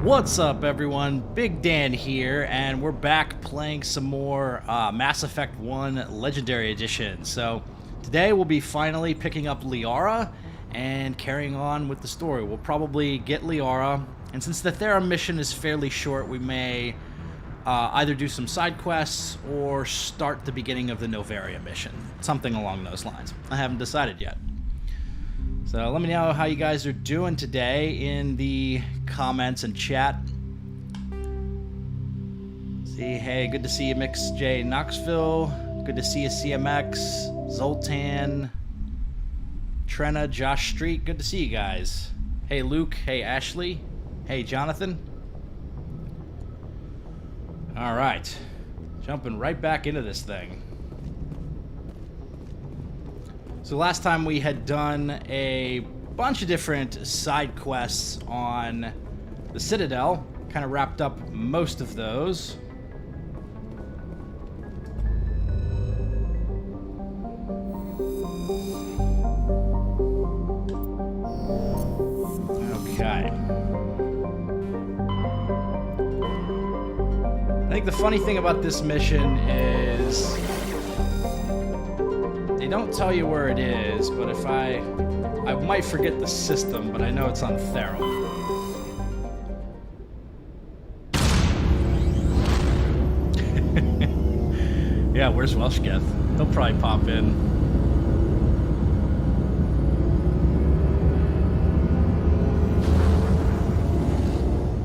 What's up, everyone? Big Dan here, and we're back playing some more Mass Effect 1 Legendary Edition. So today we'll be finally picking up Liara and carrying on with the story. We'll probably get Liara, and since the Therum mission is fairly short, we may either do some side quests or start the beginning of the Novaria mission. Something along those lines. I haven't decided yet. So let me know how you guys are doing today in the comments and chat. See, hey, good to see you, Mix J Knoxville. Good to see you, CMX, Zoltan, Trenna, Josh Street. Good to see you guys. Hey, Luke. Hey, Ashley. Hey, Jonathan. All right, jumping right back into this thing. So last time we had done a bunch of different side quests on the Citadel, kind of wrapped up most of those. Okay. I think the funny thing about this mission is they don't tell you where it is, but if I might forget the system, but I know it's on Therum. Yeah, where's Welshgeth? He'll probably pop in.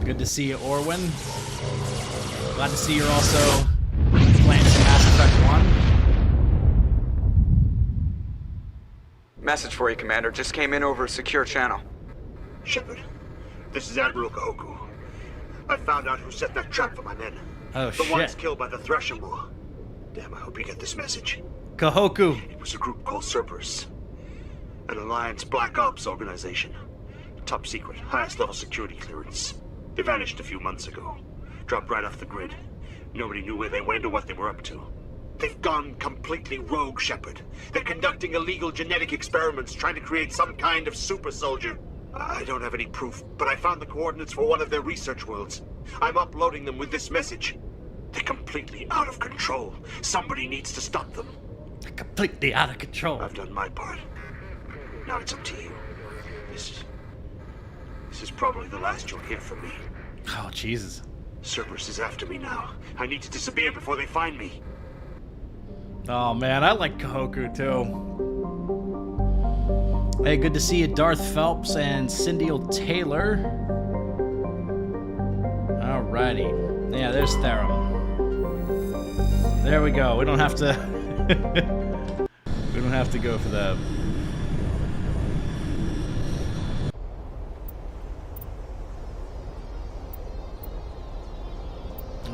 Good to see you, Orwin. Glad to see you're also playing some Mass Effect 1. Message for you, Commander. Just came in over a secure channel. Shepard, this is Admiral Kahoku. I found out who set that trap for my men. Oh, the shit. ones killed by the Thresher War. Damn, I hope you get this message. Kahoku. It was a group called Cerberus. An Alliance Black Ops organization. Top secret, highest level security clearance. They vanished a few months ago. Dropped right off the grid. Nobody knew where they went or what they were up to. They've gone completely rogue, Shepard. They're conducting illegal genetic experiments, trying to create some kind of super soldier. I don't have any proof, but I found the coordinates for one of their research worlds. I'm uploading them with this message. They're completely out of control. Somebody needs to stop them. They're completely out of control. I've done my part. Now it's up to you. This is probably the last you'll hear from me. Oh, Jesus. Cerberus is after me now. I need to disappear before they find me. Oh, man, I like Kahoku, too. Hey, good to see you, Darth Phelps and Cindy Taylor. Alrighty. Yeah, there's Therum. There we go. We don't have to... we don't have to go for that.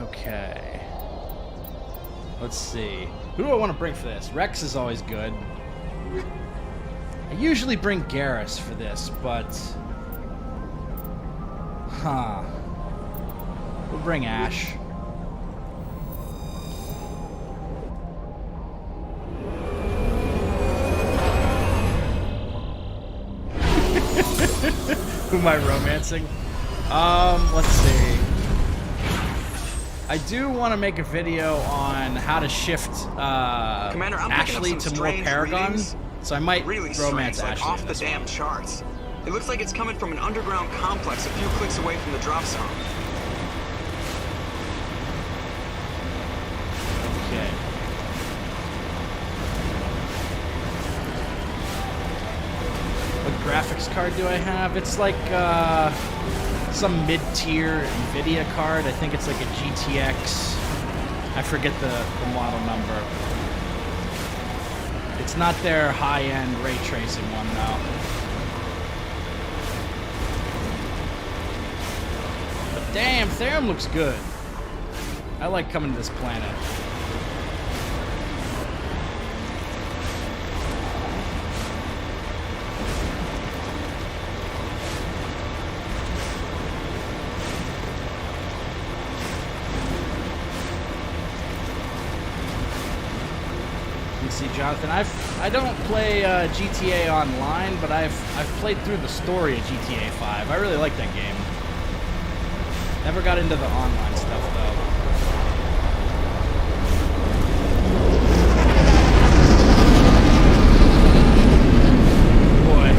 Okay. Let's see. Who do I want to bring for this? Rex is always good. I usually bring Garrus for this, but... Huh. We'll bring Ash. Who am I romancing? Let's see. I do want to make a video on how to shift Commander, I'm Ashley to more Paragon, so I might really romance strange, Ashley. like off the damn charts. It looks like it's coming from an underground complex a few clicks away from the drop zone. Okay. What graphics card do I have? It's like some mid-tier NVIDIA card. I think it's like a GTX. I forget the model number. It's not their high-end ray tracing one, though. But damn, Therum looks good. I like coming to this planet. See, Jonathan, I don't play GTA Online, but I've played through the story of GTA 5. I really like that game. Never got into the online stuff, though. Boy.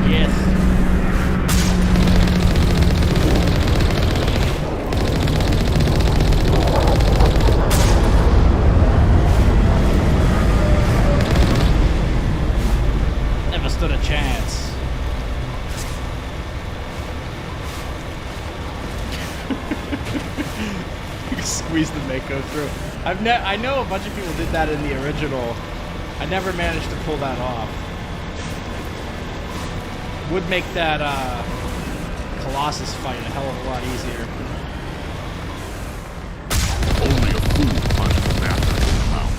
Yes. Never stood a chance. Squeeze the Mako through. I know a bunch of people did that in the original. I never managed to pull that off. Would make that Colossus fight a hell of a lot easier. Only a fool punches a master in the mouth.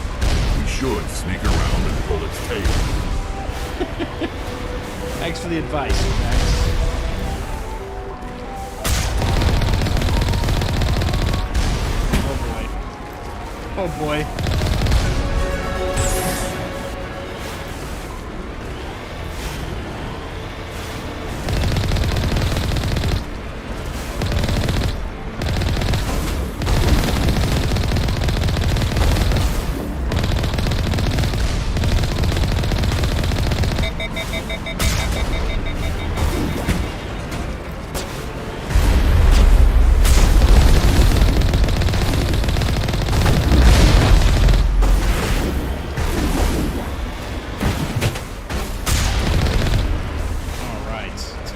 We should sneak around and pull its tail. Thanks for the advice, Max. Oh boy.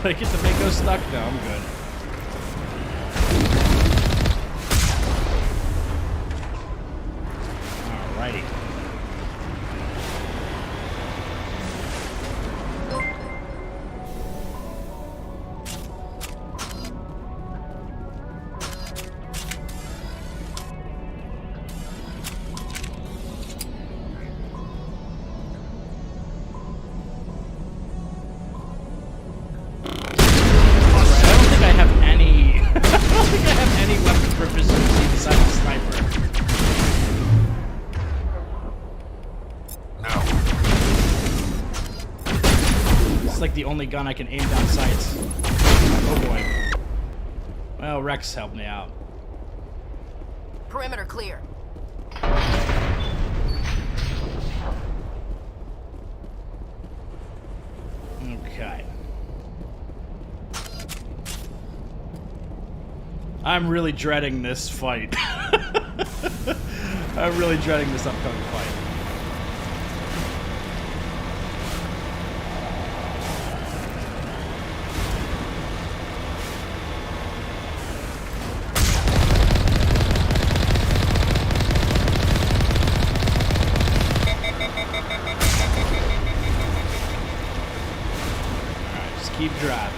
Did I get the Mako stuck? No, I'm good. Alrighty. The only gun I can aim down sights. Oh boy. Well, Rex helped me out. Perimeter clear. Okay. I'm really dreading this fight. I'm really dreading this upcoming fight. Keep driving.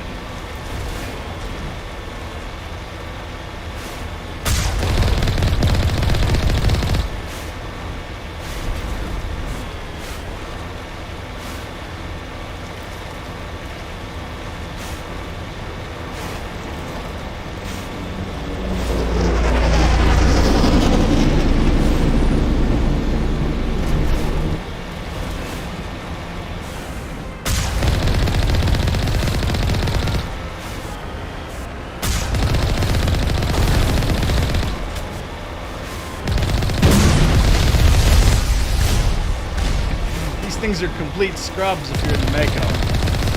Things are complete scrubs if you're in the Mako.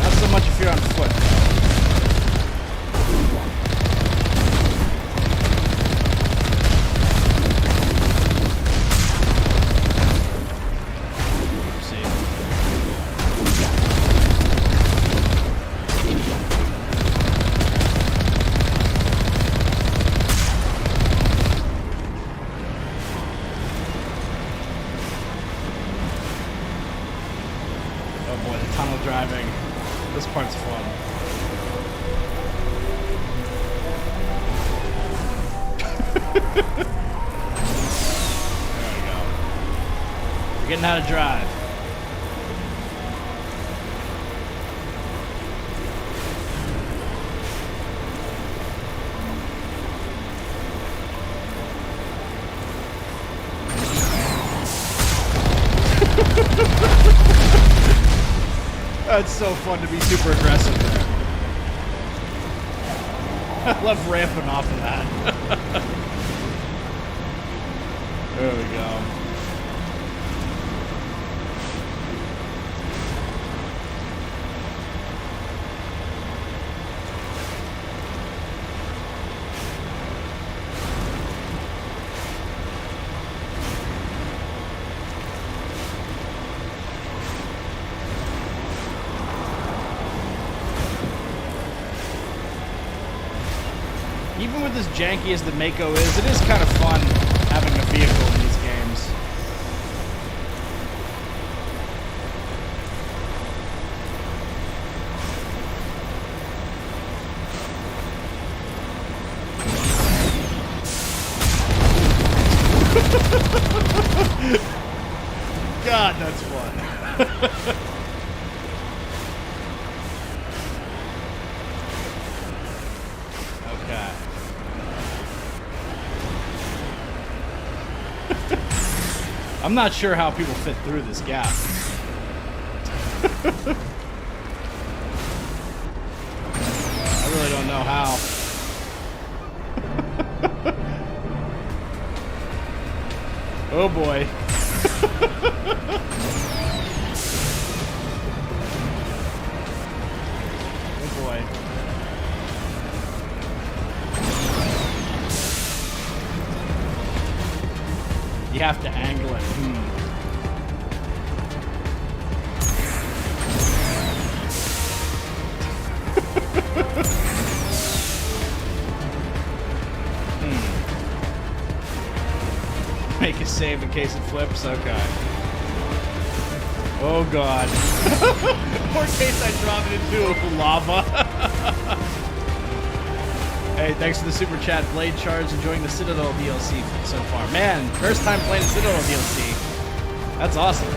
Not so much if you're on foot. Driving. This part's fun. There we go. We're getting how to drive. It's so fun to be super aggressive there. I love ramping off of that. There we go. Even with as janky as the Mako is, it is kind of fun having a vehicle in these games. God, that's fun. I'm not sure how people fit through this gap. I really don't know how. Oh boy. Oh boy. You have to angle it. Make a save in case it flips? Okay. Oh god. Or in case I drop it into lava. Hey, thanks for the super chat, Blade Charge. Enjoying the Citadel DLC so far. Man, first time playing the Citadel DLC. That's awesome.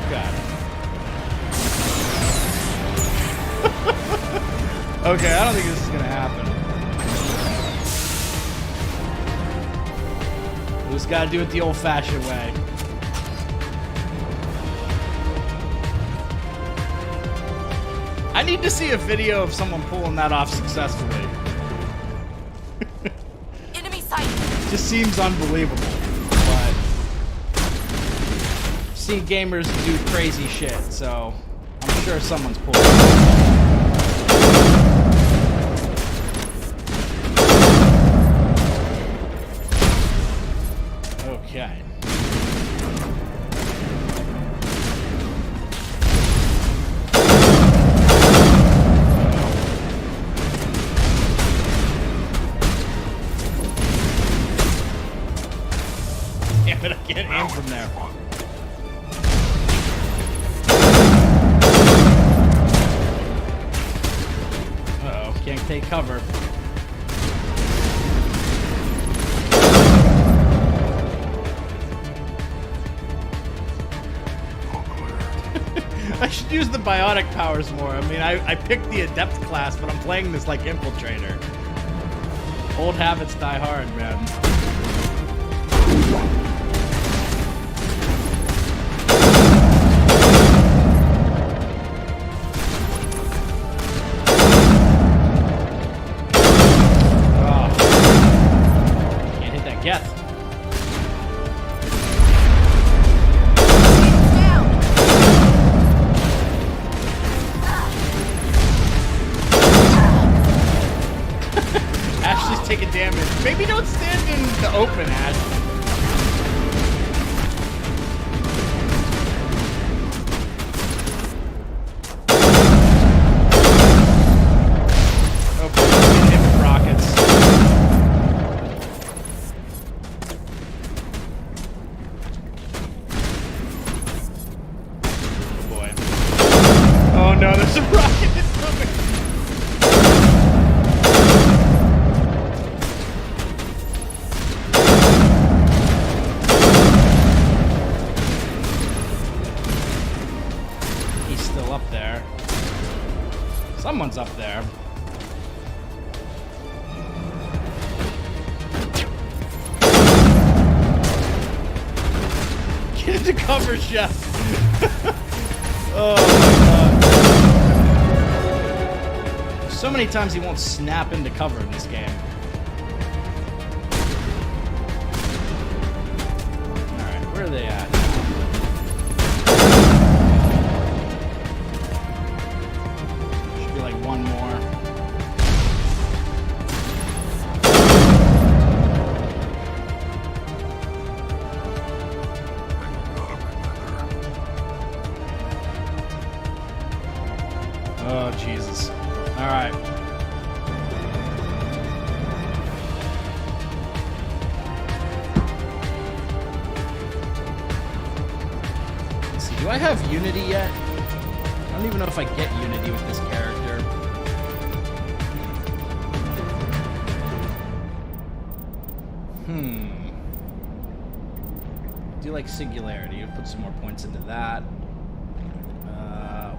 Okay. Okay, I don't think this is gonna happen. We just gotta do it the old-fashioned way. I need to see a video of someone pulling that off successfully. Enemy sight. Just seems unbelievable, but I've seen gamers do crazy shit, so I'm sure someone's pulling it off. Okay. Damn it, I can't aim from there. Uh-oh, can't take cover. I should use the biotic powers more. I mean, I picked the adept class, but I'm playing this like infiltrator. Old habits die hard, man. Oh. Can't hit that Geth. Ashley's taking damage. Maybe don't stand in the open, Ash. Oh, get hit with rockets. Oh boy. Oh no, there's a rocket that's coming. Up there. Someone's up there. Get into cover, Chef. Oh my god. So many times he won't snap into cover in this game. Alright, where are they at? Should be like one more. Oh, Jesus. Alright. Let's see, do I have Unity yet? I don't even know if I get Unity with this character. I do like Singularity. I'll put some more points into that.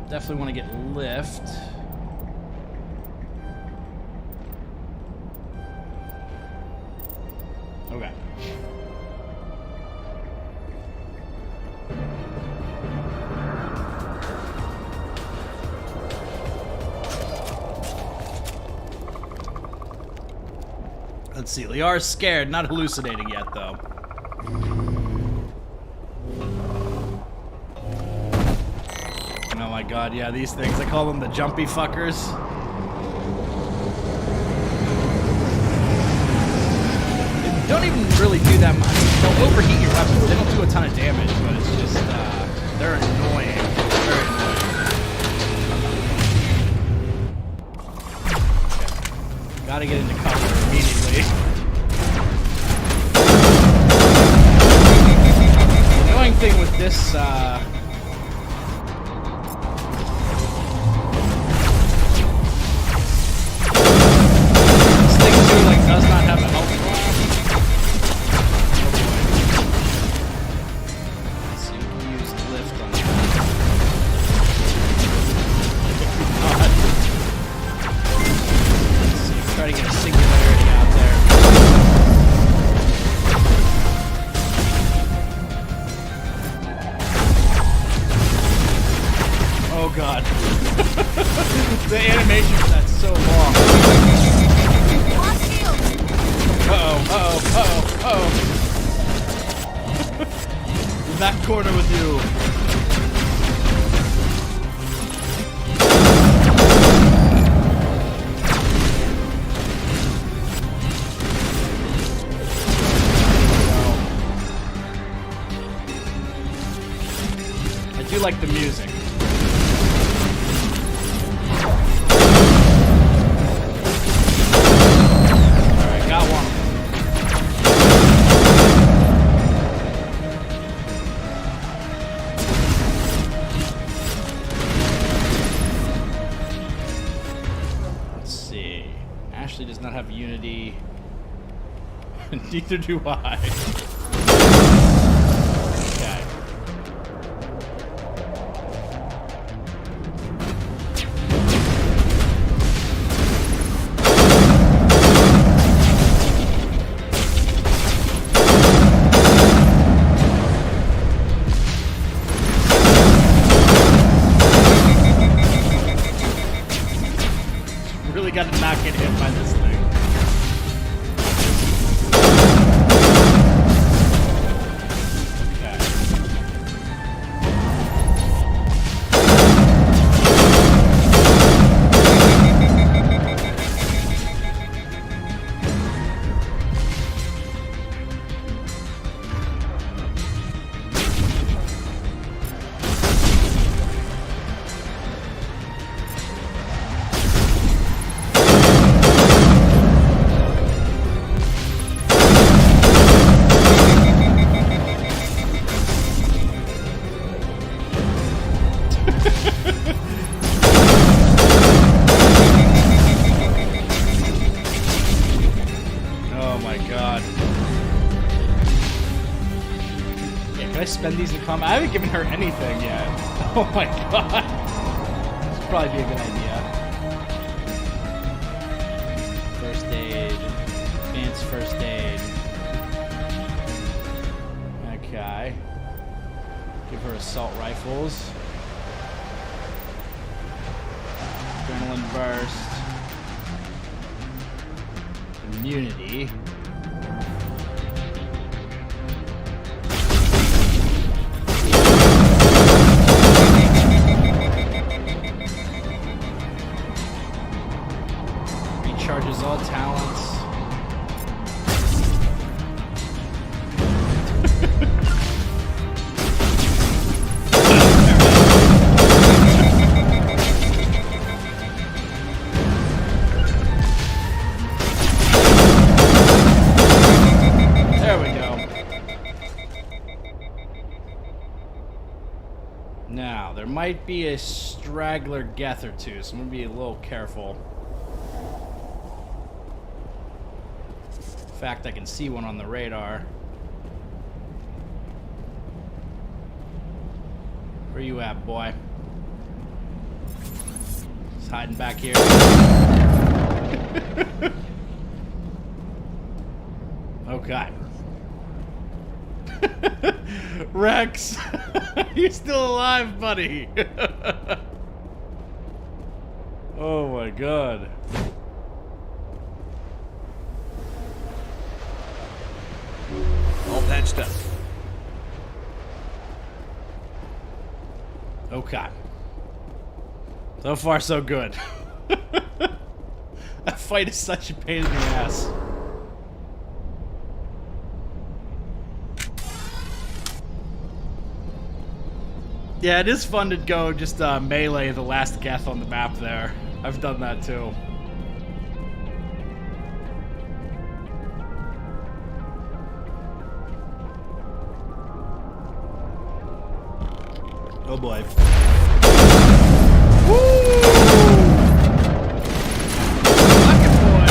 Definitely want to get Lift. Okay. Let's see. Liara's scared, not hallucinating yet, though. Oh my god, yeah, these things. I call them the jumpy fuckers. They don't even really do that much. They'll overheat your weapons. They don't do a ton of damage, but it's just, they're annoying. Very annoying. Okay. Gotta get into cover immediately. The annoying thing with this, does not have a health bar. Let's see, we can use Lift on that. Let's see, try to get a Singularity out there. Oh god. The animation for that's so long. Uh-oh. In that corner with you. I do like the music. Alright, got one. Does not have Unity. Neither do I. Okay. Really got to not get hit by this thing. Can I spend these in combat? I haven't given her anything yet. Oh my god. This would probably be a good idea. First aid. Advanced first aid. Okay. Give her assault rifles. Adrenaline burst. immunity. Recharges all talents. There we go. Now, there might be a straggler geth or two, so I'm gonna be a little careful. In fact, I can see one on the radar. Where you at, boy? Just hiding back here. Okay. Rex, you still alive, buddy? Oh my god. All patched up. Okay. So far, so good. That fight is such a pain in the ass. Yeah, it is fun to go just melee the last geth on the map there. I've done that too. Oh boy. Woo! Rocket boy.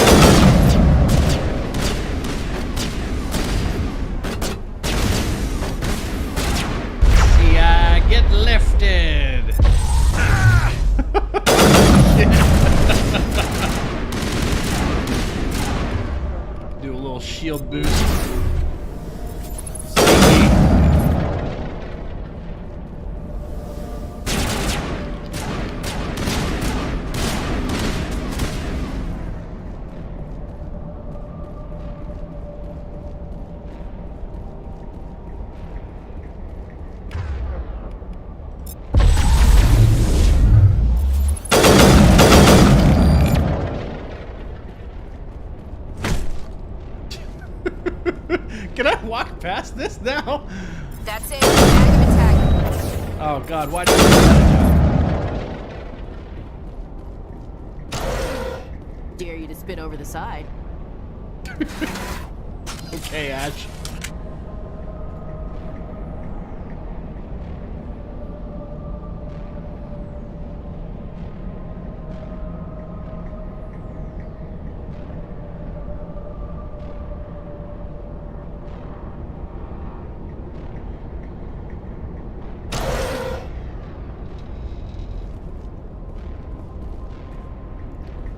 See, get lifted. Ah! Do a little shield boost. Can I walk past this now? That's it. Bag of attack. Oh god, why did you do that? Dare you to spin over the side. Okay, Ash.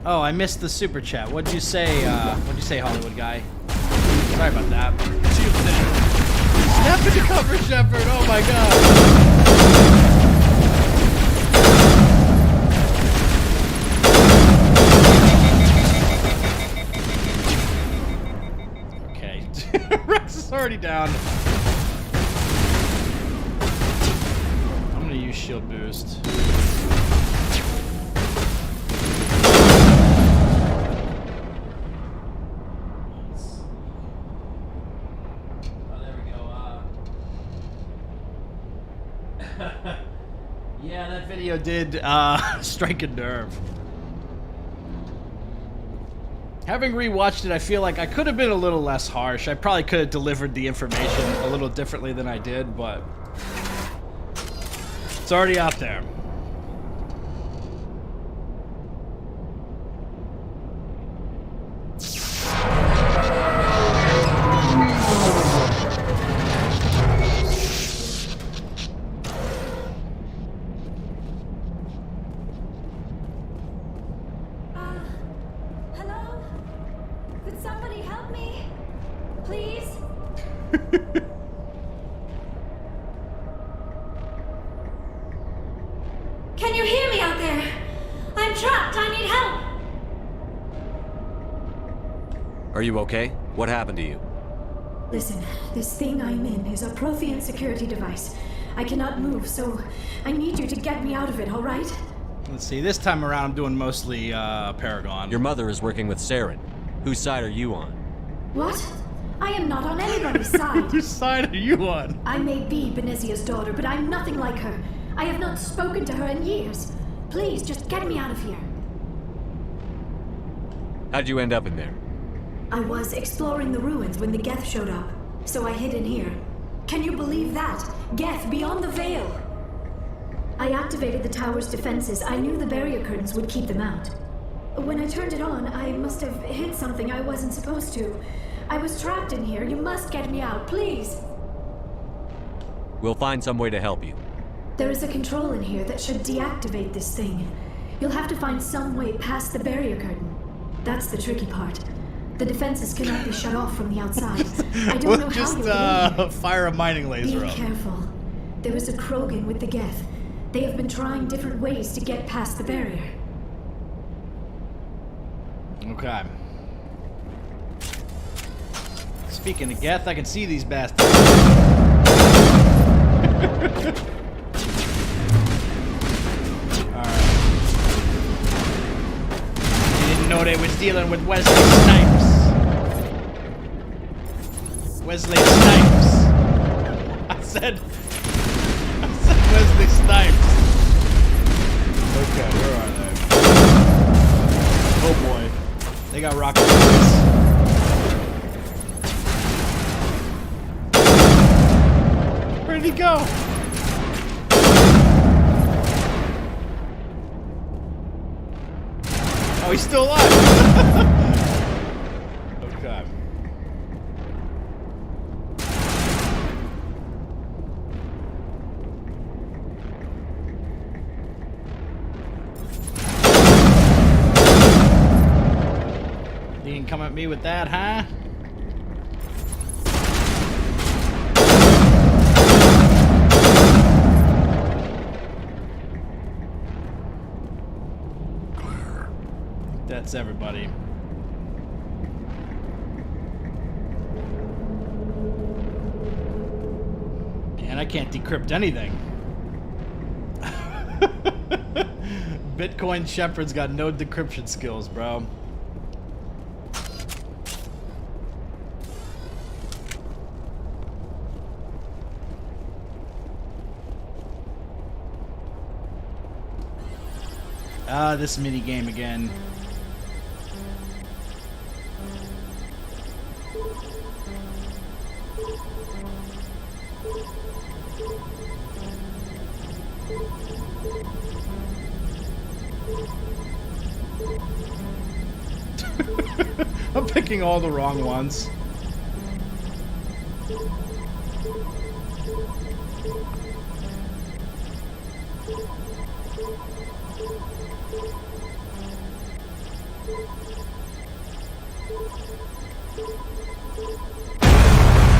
Oh, I missed the super chat. What'd you say, Hollywood guy? Sorry about that. Snap into cover, Shepard! Oh my god! Okay. Rex is already down. I'm gonna use shield boost. Yeah, that video did strike a nerve. Having rewatched it, I feel like I could have been a little less harsh. I probably could have delivered the information a little differently than I did, but it's already out there. Can you hear me out there? I'm trapped. I need help. Are you okay? What happened to you? Listen, this thing I'm in is a Prothean security device. I cannot move, so I need you to get me out of it, all right? Let's see, this time around I'm doing mostly Paragon. Your mother is working with Saren. Whose side are you on? What? I am not on anybody's side. Whose side are you on? I may be Benezia's daughter, but I'm nothing like her. I have not spoken to her in years. Please, just get me out of here. How'd you end up in there? I was exploring the ruins when the Geth showed up, so I hid in here. Can you believe that? Geth beyond the veil! I activated the tower's defenses. I knew the barrier curtains would keep them out. When I turned it on, I must have hit something I wasn't supposed to. I was trapped in here. You must get me out, please! We'll find some way to help you. There is a control in here that should deactivate this thing. You'll have to find some way past the barrier curtain. That's the tricky part. The defenses cannot be shut off from the outside. I don't know Just how you'll fire a mining laser Be up. careful. There is a Krogan with the Geth. They have been trying different ways to get past the barrier. Okay. Speaking of Geth, I can see these bastards. Alright. Didn't know they was dealing with Wesley Snipes. Wesley Snipes. I said Wesley Snipes. Okay, where are they? Oh boy. They got rocket ships. Where'd he go? Oh, he's still alive. Okay. You can come at me with that, huh? Claire. That's everybody. And I can't decrypt anything. Bitcoin Shepard's got no decryption skills, bro. This mini game again. I'm picking all the wrong ones.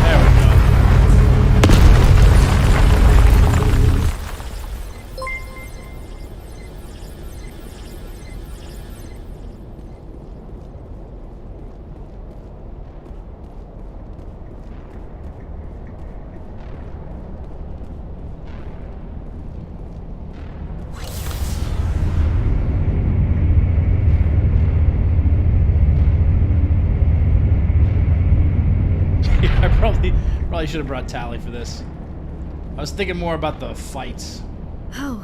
There we go. I probably should have brought Tally for this. I was thinking more about the fights. Oh,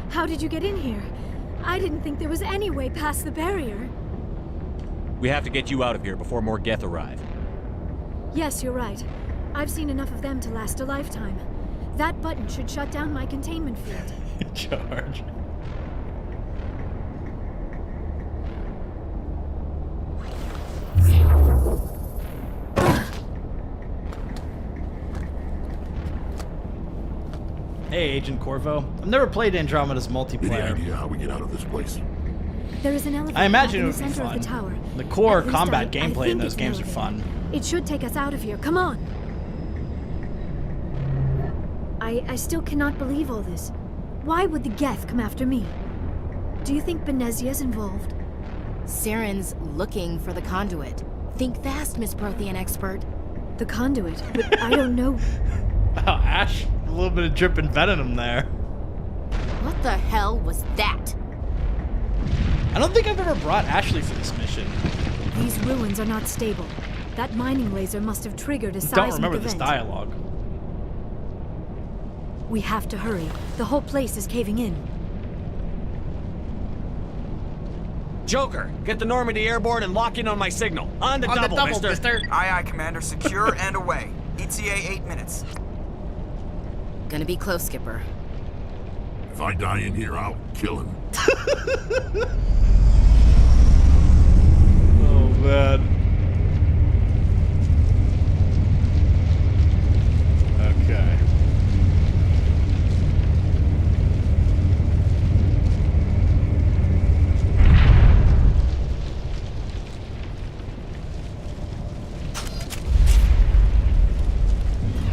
how did you get in here? I didn't think there was any way past the barrier. We have to get you out of here before more Geth arrive. Yes, you're right. I've seen enough of them to last a lifetime. That button should shut down my containment field. Charge. Hey, Agent Corvo. I've never played Andromeda's Any multiplayer. idea how we get out of this place? There is an elevator I imagine in it the would be center of fun. the tower. The core At least combat I gameplay in think those it's games an are fun. elevator. It should take us out of here. Come on. I still cannot believe all this. Why would the Geth come after me? Do you think Benezia's involved? Saren's looking for the conduit. Think fast, Miss Prothean expert. The conduit, but I don't know. Oh, Ash, a little bit of dripping venom there. What the hell was that? I don't think I've ever brought Ashley for this mission. These ruins are not stable. That mining laser must have triggered a seismic Don't remember event. this dialogue. We have to hurry. The whole place is caving in. Joker, get the Normandy airborne and lock in on my signal. On the double, mister. Aye, aye, Commander. Secure and away. ETA 8 minutes. Gonna be close, Skipper. If I die in here, I'll kill him. Oh, man. Okay.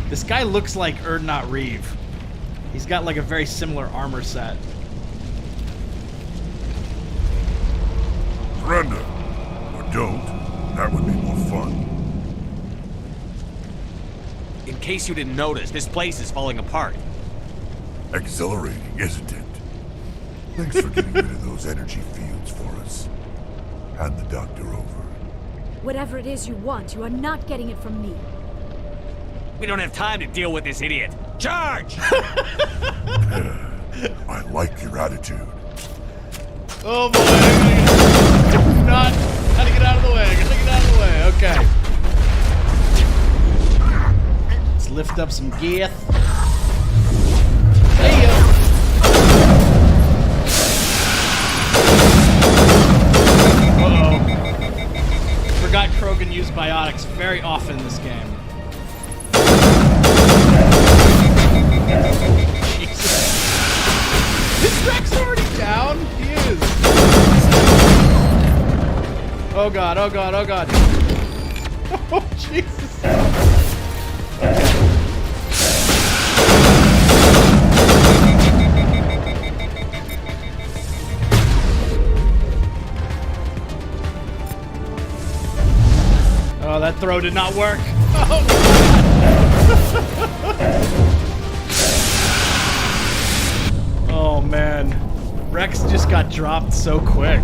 This guy looks like Erdnot Reeve. He's got like a very similar armor set. Surrender. Or don't. That would be more fun. In case you didn't notice, this place is falling apart. Exhilarating, isn't it? Thanks for getting rid of those energy fields for us. Hand the doctor over. Whatever it is you want, you are not getting it from me. We don't have time to deal with this idiot. Charge! I like your attitude. Oh boy, not. Gotta get out of the way, gotta get out of the way, okay. Let's lift up some gear. Hey yo! Uh-oh. Forgot Krogan used biotics very often in this game. Jesus. Is Rex already down? He is. Oh god, oh god, oh god. Oh Jesus. Oh, that throw did not work. Oh god. Oh man. Rex just got dropped so quick.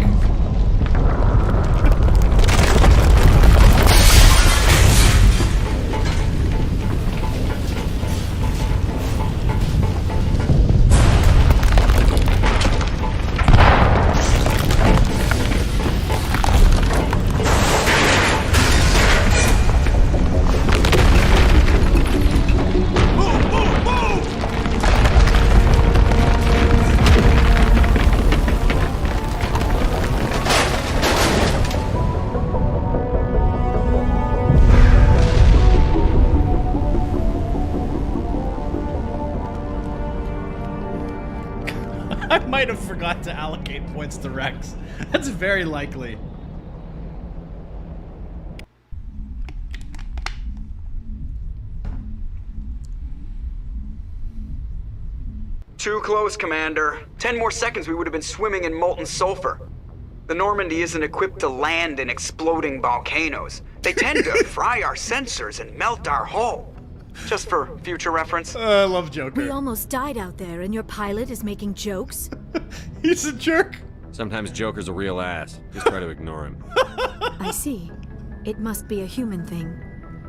I might have forgot to allocate points to Rex. That's very likely. Too close, Commander. 10 more seconds we would have been swimming in molten sulfur. The Normandy isn't equipped to land in exploding volcanoes. They tend to fry our sensors and melt our hull. Just for future reference. I love Joker. We almost died out there, and your pilot is making jokes? He's a jerk. Sometimes Joker's a real ass. Just try to ignore him. I see. It must be a human thing.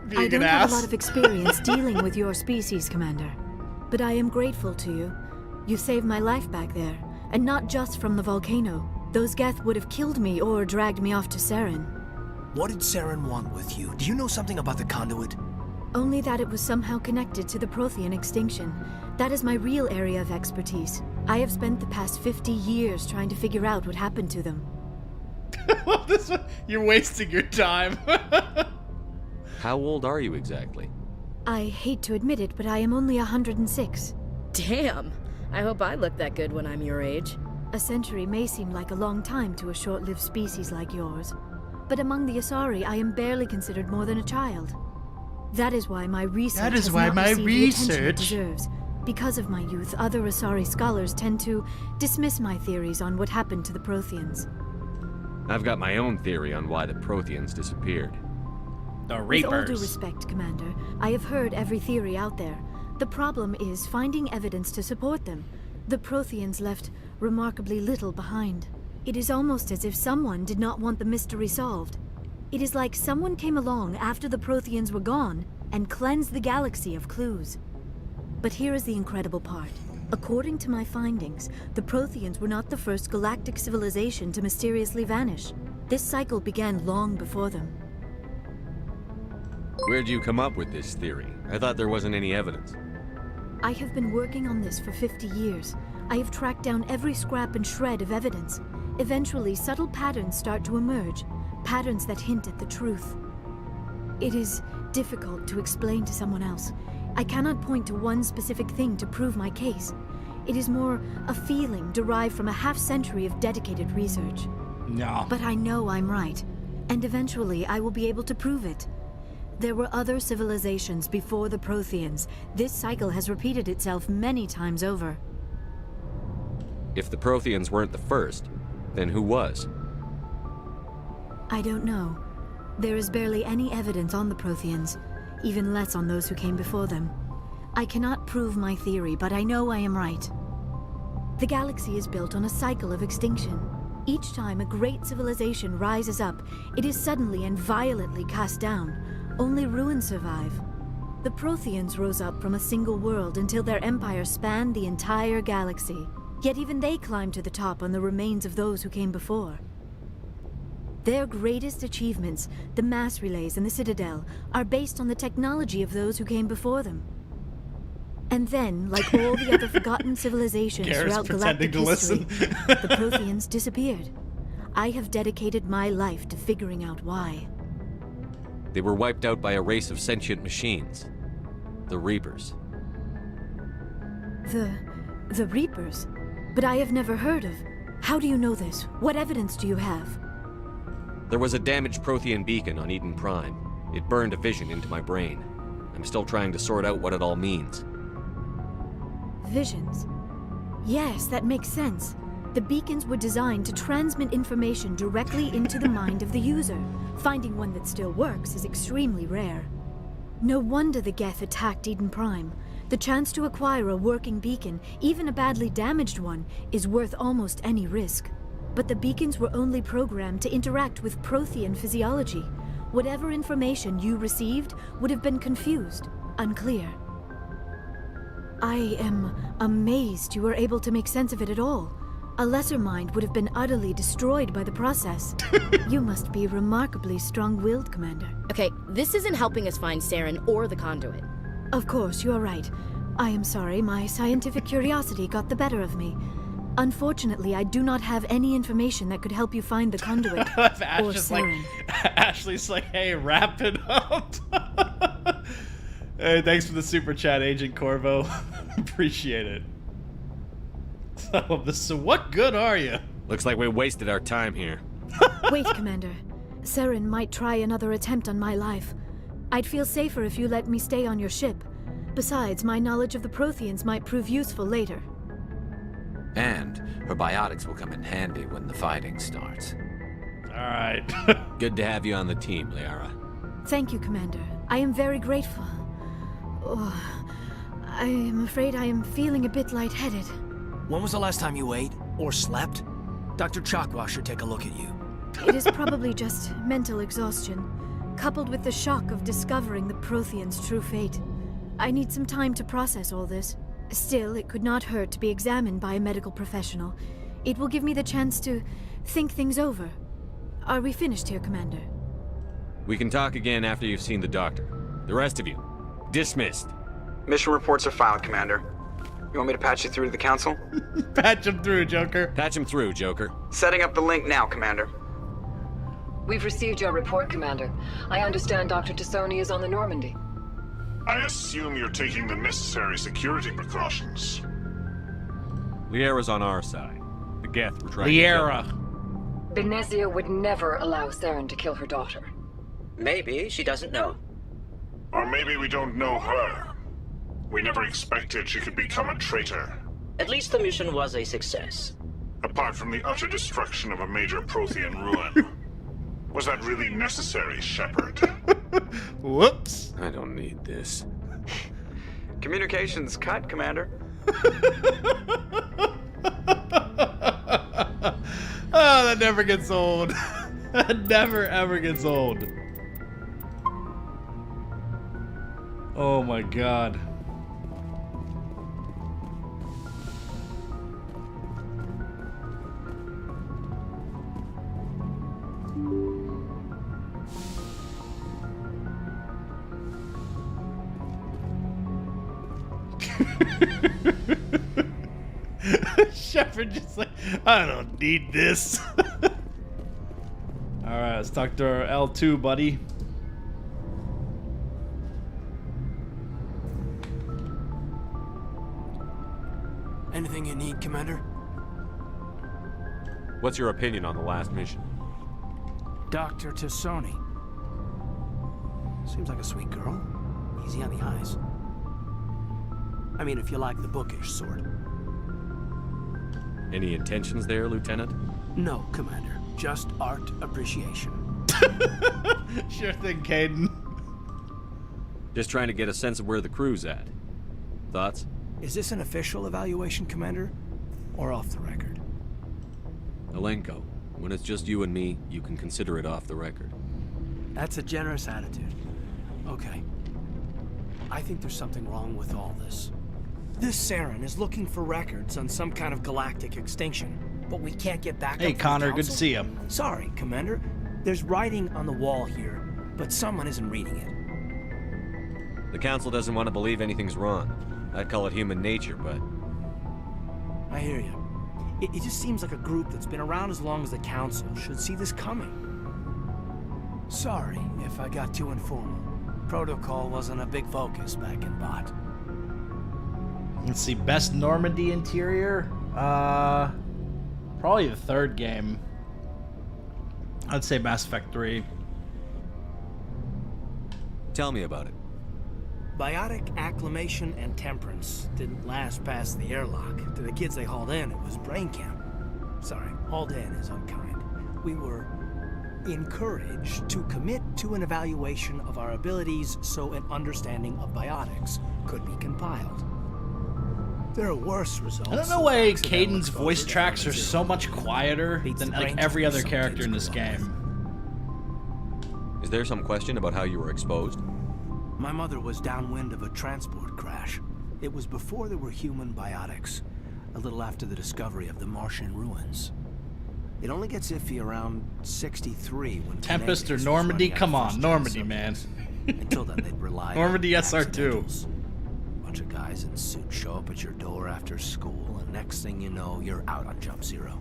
Being I don't an have ass. a lot of experience dealing with your species, Commander. But I am grateful to you. You saved my life back there, and not just from the volcano. Those Geth would have killed me or dragged me off to Saren. What did Saren want with you? Do you know something about the conduit? Only that it was somehow connected to the Prothean extinction. That is my real area of expertise. I have spent the past 50 years trying to figure out what happened to them. Well, this one, you're wasting your time. How old are you exactly? I hate to admit it, but I am only 106. Damn. I hope I look that good when I'm your age. A century may seem like a long time to a short-lived species like yours, but among the Asari, I am barely considered more than a child. That is why my research has not received the attention it deserves. Because of my youth, other Asari scholars tend to dismiss my theories on what happened to the Protheans. I've got my own theory on why the Protheans disappeared. The With all due Reapers. respect, Commander, I have heard every theory out there. The problem is finding evidence to support them. The Protheans left remarkably little behind. It is almost as if someone did not want the mystery solved. It is like someone came along after the Protheans were gone and cleansed the galaxy of clues. But here is the incredible part. According to my findings, the Protheans were not the first galactic civilization to mysteriously vanish. This cycle began long before them. Where'd you come up with this theory? I thought there wasn't any evidence. I have been working on this for 50 years. I have tracked down every scrap and shred of evidence. Eventually, subtle patterns start to emerge, patterns that hint at the truth. It is difficult to explain to someone else. I cannot point to one specific thing to prove my case. It is more a feeling derived from a half-century of dedicated research. No. But I know I'm right, and eventually I will be able to prove it. There were other civilizations before the Protheans. This cycle has repeated itself many times over. If the Protheans weren't the first, then who was? I don't know. There is barely any evidence on the Protheans, even less on those who came before them. I cannot prove my theory, but I know I am right. The galaxy is built on a cycle of extinction. Each time a great civilization rises up, it is suddenly and violently cast down. Only ruins survive. The Protheans rose up from a single world until their empire spanned the entire galaxy. Yet even they climbed to the top on the remains of those who came before. Their greatest achievements, the mass relays and the Citadel, are based on the technology of those who came before them. And then, like all the other forgotten civilizations Garrett's throughout pretending galactic to history, listen. the Protheans disappeared. I have dedicated my life to figuring out why. They were wiped out by a race of sentient machines. The Reapers. The Reapers? But I have never heard of. How do you know this? What evidence do you have? There was a damaged Prothean beacon on Eden Prime. It burned a vision into my brain. I'm still trying to sort out what it all means. Visions. Yes, that makes sense. The beacons were designed to transmit information directly into the mind of the user. Finding one that still works is extremely rare. No wonder the Geth attacked Eden Prime. The chance to acquire a working beacon, even a badly damaged one, is worth almost any risk. But the beacons were only programmed to interact with Prothean physiology. Whatever information you received would have been confused, unclear. I am amazed you were able to make sense of it at all. A lesser mind would have been utterly destroyed by the process. You must be remarkably strong-willed, Commander. Okay, this isn't helping us find Saren or the conduit. Of course, you are right. I am sorry, my scientific curiosity got the better of me. Unfortunately, I do not have any information that could help you find the conduit or Saren. Ashley's like, hey, wrap it up. Hey, thanks for the super chat, Agent Corvo. Appreciate it. I love this. So what good are you? Looks like we wasted our time here. Wait, Commander. Saren might try another attempt on my life. I'd feel safer if you let me stay on your ship. Besides, my knowledge of the Protheans might prove useful later. And her biotics will come in handy when the fighting starts. Alright. Good to have you on the team, Liara. Thank you, Commander. I am very grateful. Oh, I am afraid I am feeling a bit lightheaded. When was the last time you ate or slept? Dr. Chakwa should take a look at you. It is probably just mental exhaustion, coupled with the shock of discovering the Protheans' true fate. I need some time to process all this. Still, it could not hurt to be examined by a medical professional. It will give me the chance to think things over. Are we finished here, Commander? We can talk again after you've seen the doctor. The rest of you, dismissed. Mission reports are filed, Commander. You want me to patch you through to the Council? Patch him through, Joker. Patch him through, Joker. Setting up the link now, Commander. We've received your report, Commander. I understand Dr. Tassoni is on the Normandy. I assume you're taking the necessary security precautions. Liara's on our side. The Geth were trying Liara. to kill her. Benezia would never allow Saren to kill her daughter. Maybe she doesn't know. Or maybe we don't know her. We never expected she could become a traitor. At least the mission was a success. Apart from the utter destruction of a major Prothean ruin. Was that really necessary, Shepard? Whoops. I don't need this. Communications cut, Commander. Oh, that never gets old. That never ever gets old. Oh my god. Shepard just like, I don't need this. Alright, let's talk to our L2 buddy. Anything you need, Commander? What's your opinion on the last mission? Dr. Tassoni. Seems like a sweet girl. Easy on the eyes. I mean, if you like the bookish sort. Any intentions there, Lieutenant? No, Commander. Just art appreciation. Sure thing, Caden. Just trying to get a sense of where the crew's at. Thoughts? Is this an official evaluation, Commander? Or off the record? Alenko, when it's just you and me, you can consider it off the record. That's a generous attitude. Okay. I think there's something wrong with all this. This Saren is looking for records on some kind of galactic extinction, but we can't get back. Hey, Connor, good to see you. Sorry, Commander. There's writing on the wall here, but someone isn't reading it. The Council doesn't want to believe anything's wrong. I'd call it human nature, but... I hear you. It just seems like a group that's been around as long as the Council should see this coming. Sorry if I got too informal. Protocol wasn't a big focus back in Bot. Let's see, best Normandy interior? Probably the third game. I'd say Mass Effect 3. Tell me about it. Biotic acclimation and temperance didn't last past the airlock. To the kids they hauled in, it was brain camp. Sorry, hauled in is unkind. We were encouraged to commit to an evaluation of our abilities so an understanding of biotics could be compiled. There are worse results. I don't know why Caden's voice tracks are so much quieter than like every other character in this game. Is there some question about how you were exposed? My mother was downwind of a transport crash. It was before there were human biotics, a little after the discovery of the Martian ruins. It only gets iffy around 63 when Tempest or Normandy? Come on, Normandy, man. Until then, they'd rely Normandy on SR2. Bunch of guys in suits show up at your door after school, and next thing you know, you're out on Jump Zero.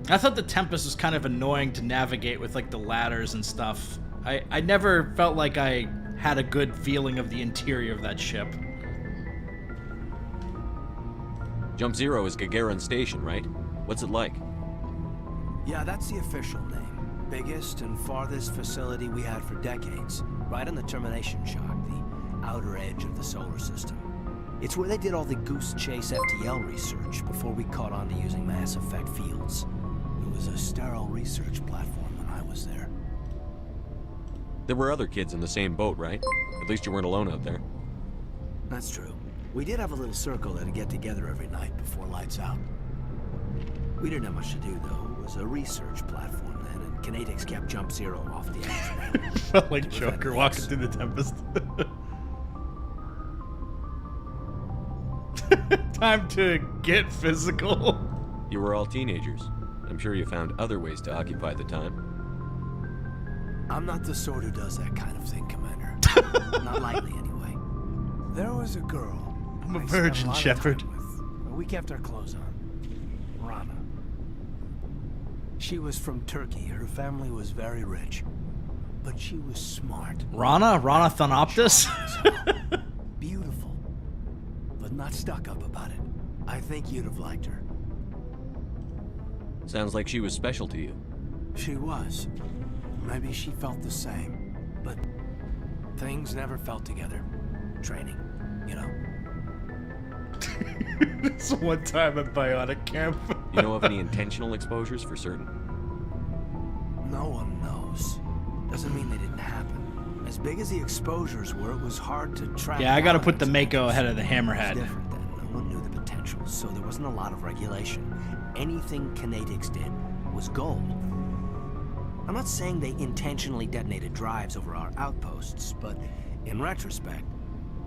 I thought the Tempest was kind of annoying to navigate with like the ladders and stuff. I never felt like I had a good feeling of the interior of that ship. Jump Zero is Gagarin Station, right? What's it like? Yeah, that's the official name. Biggest and farthest facility we had for decades. Right on the termination shock, the outer edge of the solar system. It's where they did all the Goose Chase FTL research before we caught on to using mass effect fields. It was a sterile research platform when I was there. There were other kids in the same boat, right? At least you weren't alone out there. That's true. We did have a little circle that'd get together every night before lights out. We didn't have much to do, though. It was a research platform then, and Kinetics kept Jump Zero off the edge. Felt like Joker walking through the Tempest. Time to get physical. You were all teenagers. I'm sure you found other ways to occupy the time. I'm not the sort who does that kind of thing, Commander. Not lightly, anyway. There was a girl. I'm a virgin, Shepard. We kept our clothes on. Rana. She was from Turkey. Her family was very rich. But she was smart. Rana Thanoptis? Beautiful. But not stuck up about it. I think you'd have liked her. Sounds like she was special to you. She was. Maybe she felt the same. But things never felt together. Training, you know. It's one time at Biotic Camp. You know of any intentional exposures for certain? No one knows. Doesn't mean they didn't happen. As big as the exposures were, it was hard to track. Yeah, I gotta down put the its Mako ahead of the It was Hammerhead. different then. No one knew the potential, so there wasn't a lot of regulation. Anything Kinetics did was gold. I'm not saying they intentionally detonated drives over our outposts, but in retrospect,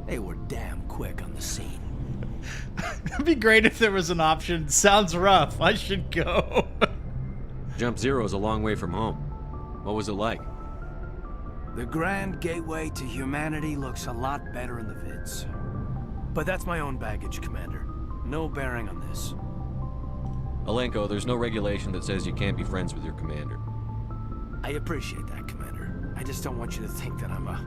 they were damn quick on the scene. It'd be great if there was an option. Sounds rough. I should go. Jump Zero's a long way from home. What was it like? The grand gateway to humanity looks a lot better in the vids. But that's my own baggage, Commander. No bearing on this. Alenko, there's no regulation that says you can't be friends with your commander. I appreciate that, Commander. I just don't want you to think that I'm a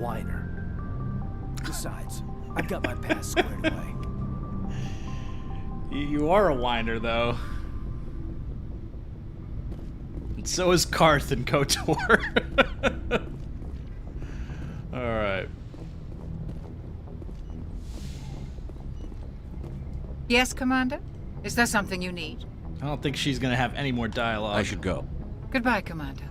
whiner. Besides, I've got my past squared away. You are a whiner, though. And so is Karth and KOTOR. Alright. Yes, Commander? Is there something you need? I don't think she's gonna have any more dialogue. I should go. Goodbye, Commander.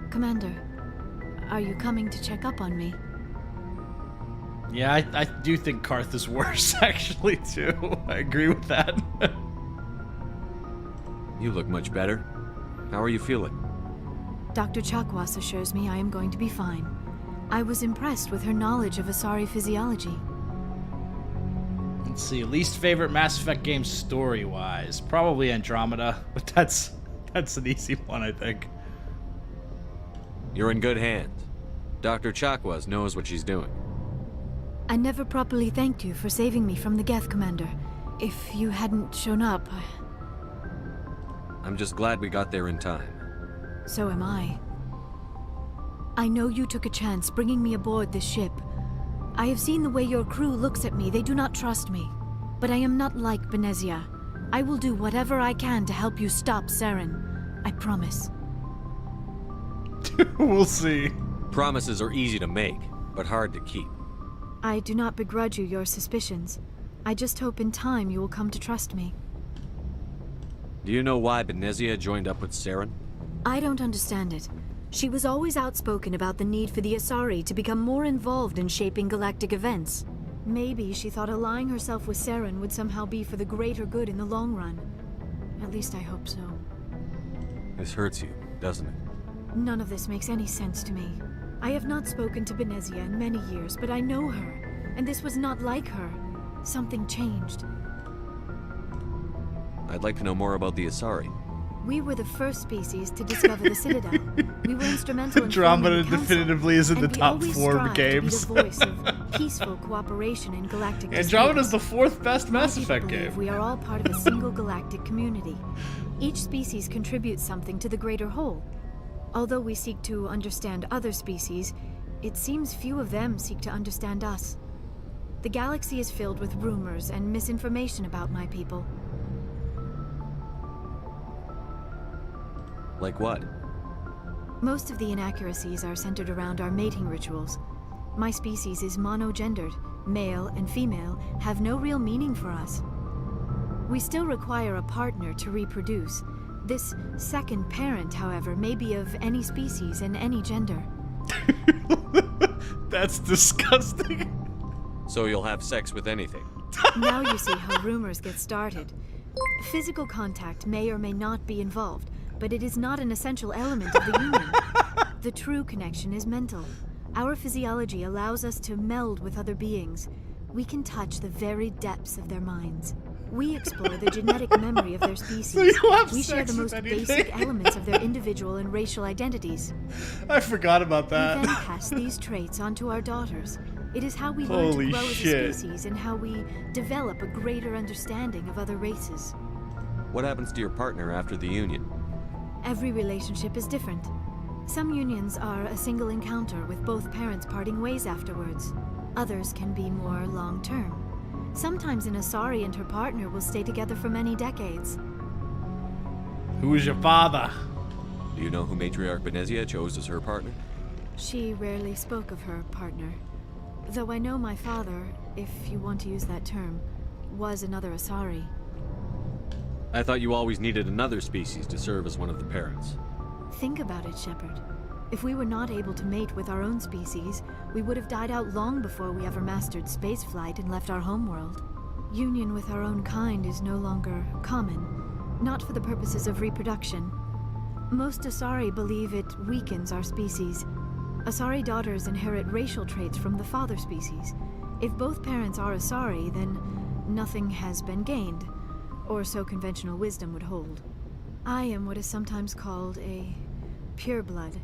Commander, are you coming to check up on me? Yeah, I do think Karth is worse, actually, too. I agree with that. You look much better. How are you feeling? Dr. Chakwas assures me I am going to be fine. I was impressed with her knowledge of Asari physiology. Let's see, least favorite Mass Effect game story-wise. Probably Andromeda, but that's an easy one, I think. You're in good hands. Dr. Chakwas knows what she's doing. I never properly thanked you for saving me from the Geth, Commander. If you hadn't shown up, I'm just glad we got there in time. So am I. I know you took a chance bringing me aboard this ship. I have seen the way your crew looks at me. They do not trust me. But I am not like Benezia. I will do whatever I can to help you stop Saren. I promise. We'll see. Promises are easy to make, but hard to keep. I do not begrudge you your suspicions. I just hope in time you will come to trust me. Do you know why Benezia joined up with Saren? I don't understand it. She was always outspoken about the need for the Asari to become more involved in shaping galactic events. Maybe she thought allying herself with Saren would somehow be for the greater good in the long run. At least I hope so. This hurts you, doesn't it? None of this makes any sense to me. I have not spoken to Benezia in many years, but I know her, and this was not like her. Something changed. I'd like to know more about the Asari. We were the first species to discover the Citadel. We were instrumental in Andromeda forming the council, definitively is in the and we top always 4 strive games. to be the voice of peaceful cooperation in galactic Andromeda's disputes. the 4th best Mass My Effect people game. believe we are all part of a single galactic community. Each species contributes something to the greater whole. Although we seek to understand other species, it seems few of them seek to understand us. The galaxy is filled with rumors and misinformation about my people. Like what? Most of the inaccuracies are centered around our mating rituals. My species is monogendered. Male and female have no real meaning for us. We still require a partner to reproduce. This second parent, however, may be of any species and any gender. That's disgusting. So you'll have sex with anything? Now you see how rumors get started. Physical contact may or may not be involved, but it is not an essential element of the union. The true connection is mental. Our physiology allows us to meld with other beings. We can touch the very depths of their minds. We explore the genetic memory of their species. So you have We share sex the with most anything? basic elements of their individual and racial identities. I forgot about We that. then pass these traits onto our daughters. It is how we Holy learn to grow shit. as a species and how we develop a greater understanding of other races. What happens to your partner after the union? Every relationship is different. Some unions are a single encounter with both parents parting ways afterwards. Others can be more long-term. Sometimes an Asari and her partner will stay together for many decades. Who is your father? Do you know who Matriarch Benezia chose as her partner? She rarely spoke of her partner. Though I know my father, if you want to use that term, was another Asari. I thought you always needed another species to serve as one of the parents. Think about it, Shepard. If we were not able to mate with our own species, we would have died out long before we ever mastered spaceflight and left our homeworld. Union with our own kind is no longer common, not for the purposes of reproduction. Most Asari believe it weakens our species. Asari daughters inherit racial traits from the father species. If both parents are Asari, then nothing has been gained, or so conventional wisdom would hold. I am what is sometimes called a pureblood,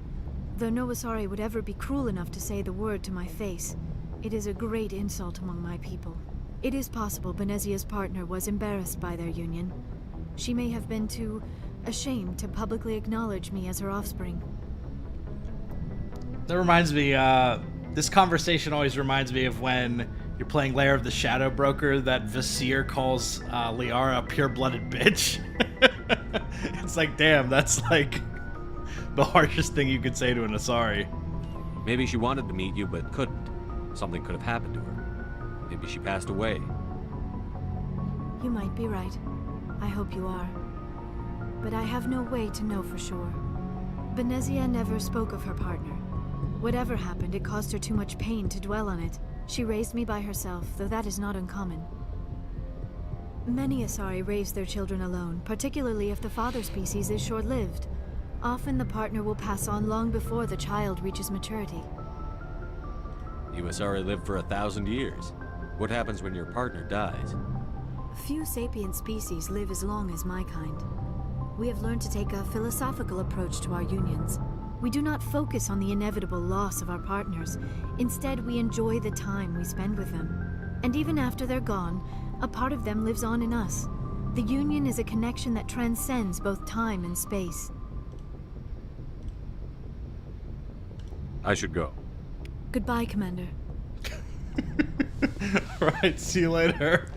though no Asari would ever be cruel enough to say the word to my face. It is a great insult among my people. It is possible Benezia's partner was embarrassed by their union. She may have been too ashamed to publicly acknowledge me as her offspring. That reminds me, this conversation always reminds me of when you're playing Lair of the Shadow Broker, that Vasir calls Liara a pure-blooded bitch. It's like, damn, that's like the harshest thing you could say to an Asari. Maybe she wanted to meet you, but couldn't. Something could have happened to her. Maybe she passed away. You might be right. I hope you are. But I have no way to know for sure. Benezia never spoke of her partner. Whatever happened, it caused her too much pain to dwell on it. She raised me by herself, though that is not uncommon. Many Asari raise their children alone, particularly if the father species is short-lived. Often the partner will pass on long before the child reaches maturity. You Asari live for 1,000 years. What happens when your partner dies? Few sapient species live as long as my kind. We have learned to take a philosophical approach to our unions. We do not focus on the inevitable loss of our partners. Instead, we enjoy the time we spend with them. And even after they're gone, a part of them lives on in us. The union is a connection that transcends both time and space. I should go. Goodbye, Commander. Right, see you later.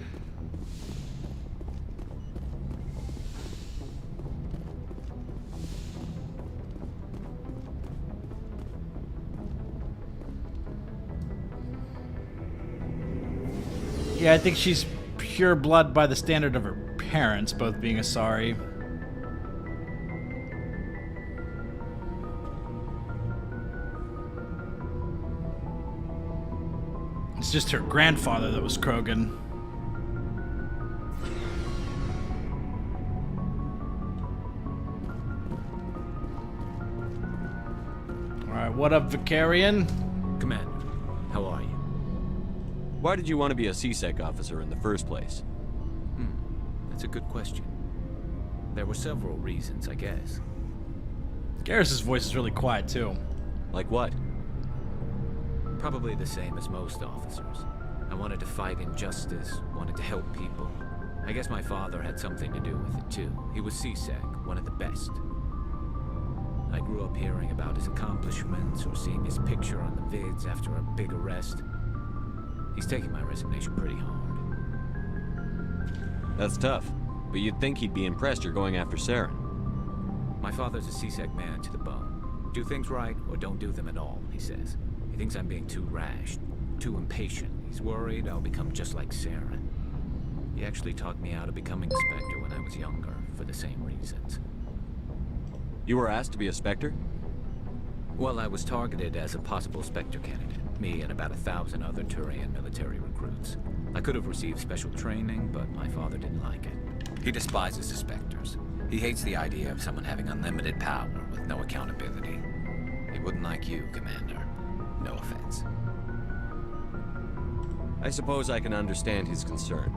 Yeah, I think she's pure blood by the standard of her parents, both being Asari. It's just her grandfather that was Krogan. Alright, what up, Vicarian? Commander, how are you? Why did you want to be a CSEC officer in the first place? That's a good question. There were several reasons, I guess. Garrus's voice is really quiet, too. Like what? Probably the same as most officers. I wanted to fight injustice, wanted to help people. I guess my father had something to do with it too. He was CSEC, one of the best. I grew up hearing about his accomplishments or seeing his picture on the vids after a big arrest. He's taking my resignation pretty hard. That's tough, but you'd think he'd be impressed you're going after Saren. My father's a CSEC man to the bone. Do things right or don't do them at all, he says. He thinks I'm being too rash, too impatient. He's worried I'll become just like Saren. He actually talked me out of becoming Spectre when I was younger, for the same reasons. You were asked to be a Spectre? Well, I was targeted as a possible Spectre candidate. Me and about 1,000 other Turian military recruits. I could have received special training, but my father didn't like it. He despises the Spectres. He hates the idea of someone having unlimited power with no accountability. He wouldn't like you, Commander. No offense. I suppose I can understand his concern.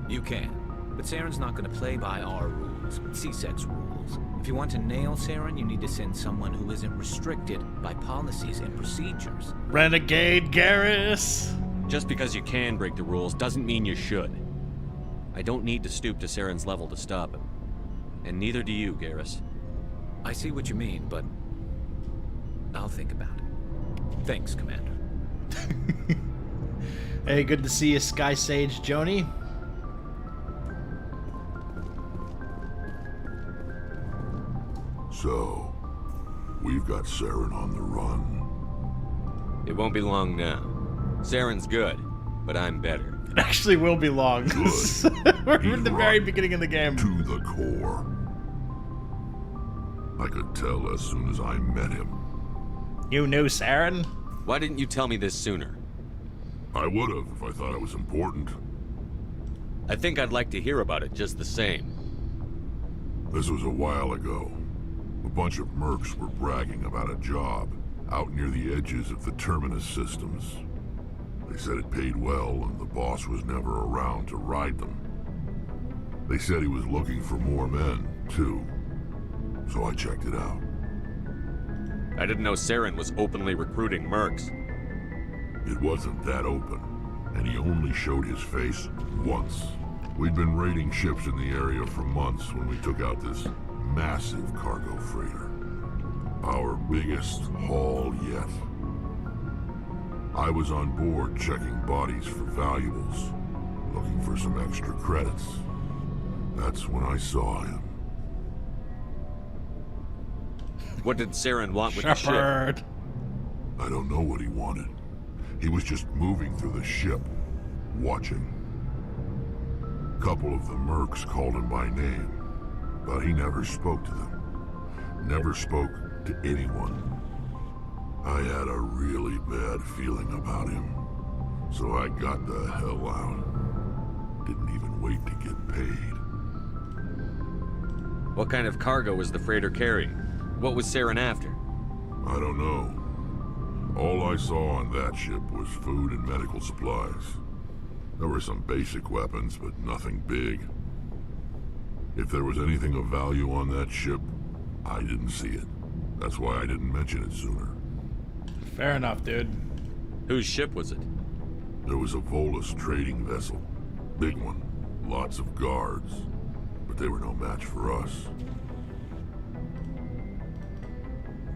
You can. But Saren's not going to play by our rules, CSEC's rules. If you want to nail Saren, you need to send someone who isn't restricted by policies and procedures. Renegade Garrus! Just because you can break the rules doesn't mean you should. I don't need to stoop to Saren's level to stop him. And neither do you, Garrus. I see what you mean, but I'll think about it. Thanks, Commander. Hey, good to see you, Sky Sage Joni. So, we've got Saren on the run. It won't be long now. Saren's good. but I'm better. It actually will be long. We're in the very beginning of the game. To the core. I could tell as soon as I met him. You knew Saren? Why didn't you tell me this sooner? I would have if I thought it was important. I think I'd like to hear about it just the same. This was a while ago. A bunch of mercs were bragging about a job out near the edges of the Terminus systems. They said it paid well and the boss was never around to ride them. They said he was looking for more men, too. So I checked it out. I didn't know Saren was openly recruiting mercs. It wasn't that open, and he only showed his face once. We'd been raiding ships in the area for months when we took out this massive cargo freighter. Our biggest haul yet. I was on board checking bodies for valuables, looking for some extra credits. That's when I saw him. What did Saren want with the Shepard. ship? I don't know what he wanted. He was just moving through the ship, watching. A couple of the mercs called him by name, but he never spoke to them. Never spoke to anyone. I had a really bad feeling about him, so I got the hell out. Didn't even wait to get paid. What kind of cargo was the freighter carrying? What was Saren after? I don't know. All I saw on that ship was food and medical supplies. There were some basic weapons, but nothing big. If there was anything of value on that ship, I didn't see it. That's why I didn't mention it sooner. Fair enough, dude. Whose ship was it? There was a Volus trading vessel. Big one. Lots of guards. But they were no match for us.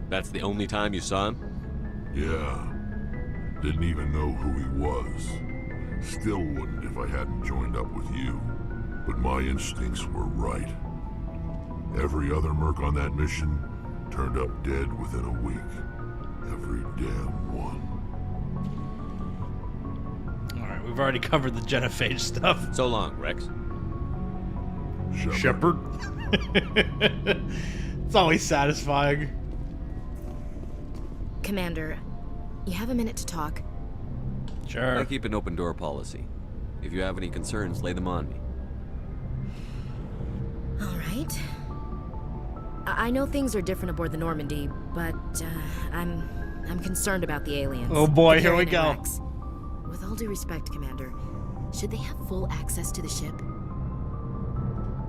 That's the only time you saw him? Yeah. Didn't even know who he was. Still wouldn't if I hadn't joined up with you. But my instincts were right. Every other merc on that mission turned up dead within a week. Every damn one. Alright, we've already covered the genophage stuff. So long, Rex. Shepard. It's always satisfying. Commander, you have a minute to talk? Sure. I keep an open door policy. If you have any concerns, lay them on me. All right. I know things are different aboard the Normandy, but I'm concerned about the aliens. Oh boy, The here we Karen go. and Rex. With all due respect, Commander, should they have full access to the ship?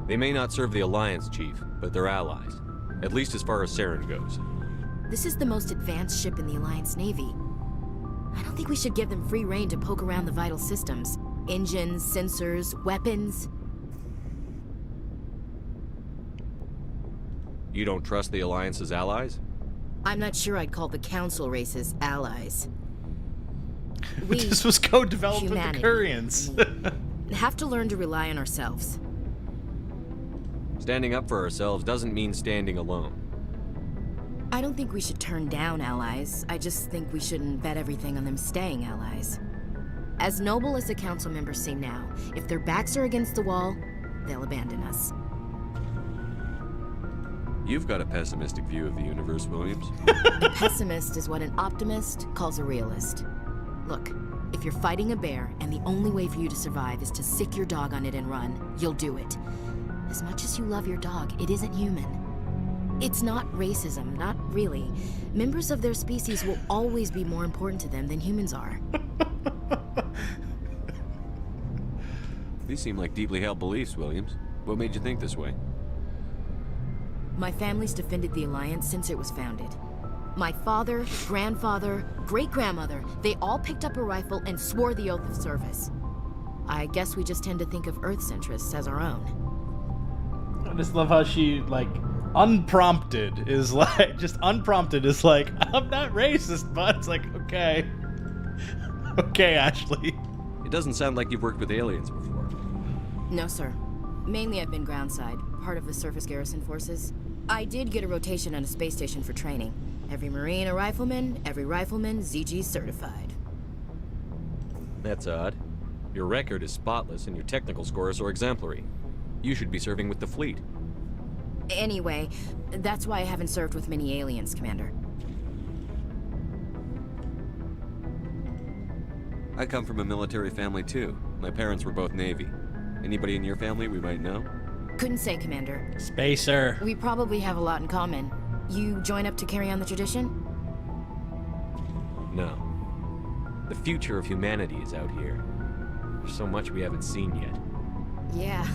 They may not serve the Alliance, Chief, but they're allies. At least as far as Saren goes. This is the most advanced ship in the Alliance Navy. I don't think we should give them free rein to poke around the vital systems. Engines, sensors, weapons. You don't trust the Alliance's allies? I'm not sure I'd call the Council races allies. We, This was co-developed with the humanity, Curians. have to learn to rely on ourselves. Standing up for ourselves doesn't mean standing alone. I don't think we should turn down allies. I just think we shouldn't bet everything on them staying allies. As noble as the council members seem now, if their backs are against the wall, they'll abandon us. You've got a pessimistic view of the universe, Williams. A pessimist is what an optimist calls a realist. Look, if you're fighting a bear and the only way for you to survive is to sick your dog on it and run, you'll do it. As much as you love your dog, it isn't human. It's not racism, not really. Members of their species will always be more important to them than humans are. These seem like deeply held beliefs, Williams. What made you think this way? My family's defended the Alliance since it was founded. My father, grandfather, great-grandmother, they all picked up a rifle and swore the oath of service. I guess we just tend to think of Earth's interests as our own. I just love how she, like, unprompted is like, just unprompted is like, I'm not racist, but it's like, okay. Okay, Ashley. It doesn't sound like you've worked with aliens before. No, sir. Mainly I've been groundside, part of the surface garrison forces. I did get a rotation on a space station for training. Every Marine a rifleman, every rifleman ZG certified. That's odd. Your record is spotless and your technical scores are exemplary. You should be serving with the fleet. Anyway, that's why I haven't served with many aliens, Commander. I come from a military family too. My parents were both Navy. Anybody in your family we might know? Couldn't say, Commander. Spacer. We probably have a lot in common. You join up to carry on the tradition? No. The future of humanity is out here. There's so much we haven't seen yet. Yeah.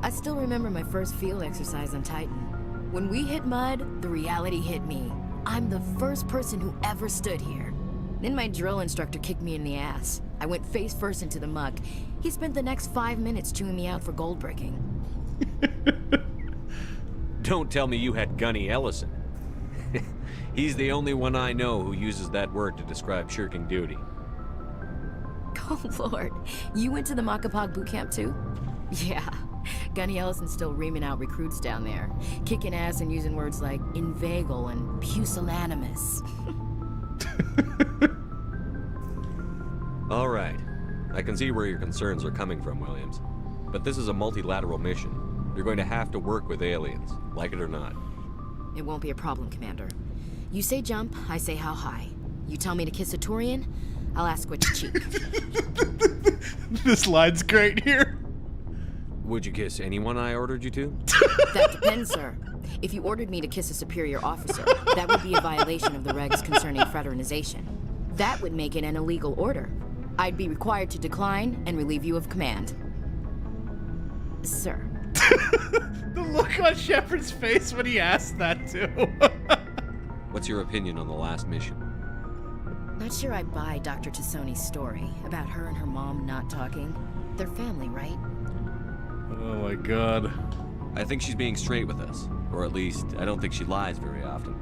I still remember my first field exercise on Titan. When we hit mud, the reality hit me. I'm the first person who ever stood here. Then my drill instructor kicked me in the ass. I went face first into the muck. He spent the next 5 minutes chewing me out for gold breaking. Don't tell me you had Gunny Ellison. He's the only one I know who uses that word to describe shirking duty. Oh, Lord. You went to the Makapog boot camp, too? Yeah. Gunny Ellison's still reaming out recruits down there. Kicking ass and using words like inveigle and pusillanimous. All right. I can see where your concerns are coming from, Williams. But this is a multilateral mission. You're going to have to work with aliens, like it or not. It won't be a problem, Commander. You say jump, I say how high. You tell me to kiss a Turian, I'll ask which cheek. This line's great here. Would you kiss anyone I ordered you to? That depends, sir. If you ordered me to kiss a superior officer, that would be a violation of the regs concerning fraternization. That would make it an illegal order. I'd be required to decline and relieve you of command. Sir. The look on Shepard's face when he asked that, too. What's your opinion on the last mission? Not sure I buy Dr. Tassoni's story about her and her mom not talking. They're family, right? Oh my god. I think she's being straight with us. Or at least, I don't think she lies very often.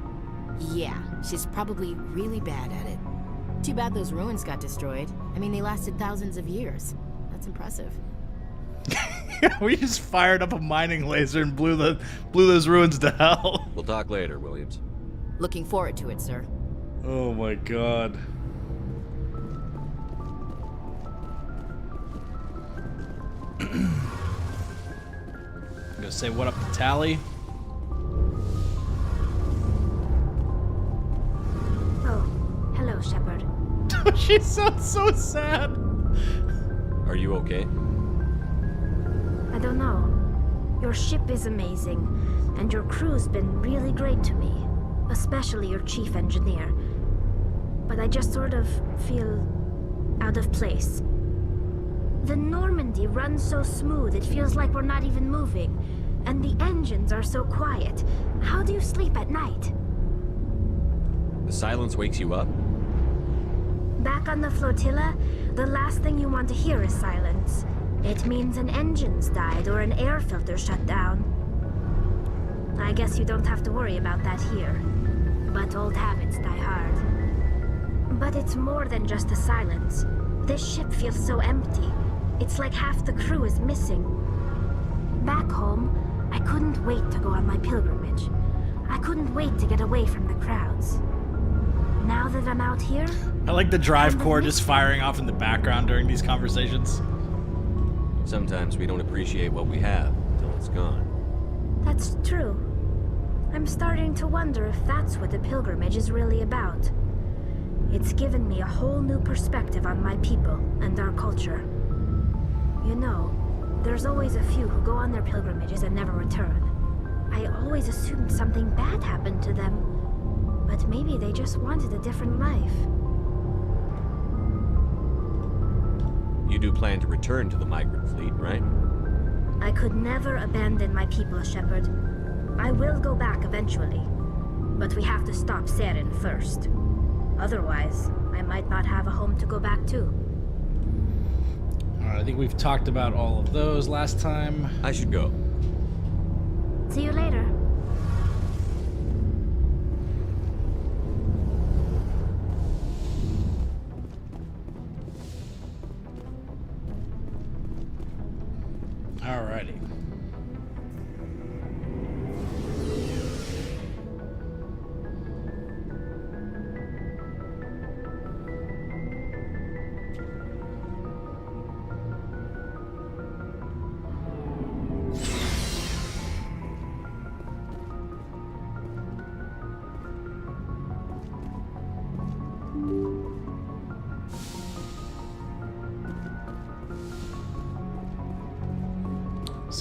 Yeah, she's probably really bad at it. Too bad those ruins got destroyed. I mean, they lasted thousands of years. That's impressive. We just fired up a mining laser and blew those ruins to hell. We'll talk later, Williams. Looking forward to it, sir. Oh my god. I'm gonna say what up to Tally. Oh, hello, Shepard. She sounds so sad. Are you okay? I don't know. Your ship is amazing, and your crew's been really great to me, especially your chief engineer. But I just sort of feel out of place. The Normandy runs so smooth it feels like we're not even moving, and the engines are so quiet. How do you sleep at night? The silence wakes you up? Back on the flotilla, the last thing you want to hear is silence. It means an engine's died or an air filter shut down. I guess you don't have to worry about that here. But old habits die hard. But it's more than just the silence. This ship feels so empty. It's like half the crew is missing. Back home, I couldn't wait to go on my pilgrimage. I couldn't wait to get away from the crowds. Now that I'm out here... I like the drive core just firing off in the background during these conversations. Sometimes we don't appreciate what we have until it's gone. That's true. I'm starting to wonder if that's what the pilgrimage is really about. It's given me a whole new perspective on my people and our culture. You know, there's always a few who go on their pilgrimages and never return. I always assumed something bad happened to them, but maybe they just wanted a different life. You do plan to return to the migrant fleet, right? I could never abandon my people, Shepard. I will go back eventually, but we have to stop Saren first. Otherwise, I might not have a home to go back to. Alright, I think we've talked about all of those last time. I should go. See you later. Alrighty.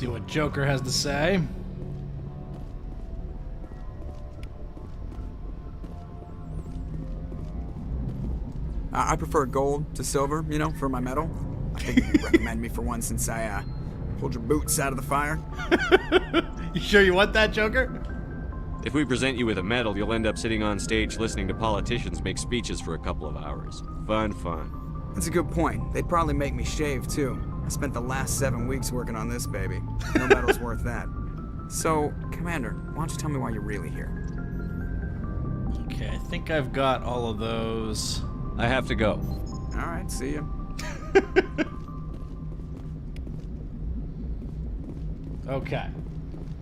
See what Joker has to say. I prefer gold to silver, you know, for my medal. I think you recommend me for one since I pulled your boots out of the fire. You sure you want that, Joker? If we present you with a medal, you'll end up sitting on stage listening to politicians make speeches for a couple of hours. Fun. That's a good point. They'd probably make me shave, too. I spent the last 7 weeks working on this baby. No medal's worth that. So, Commander, why don't you tell me why you're really here? Okay, I think I've got all of those. I have to go. All right, see ya. Okay.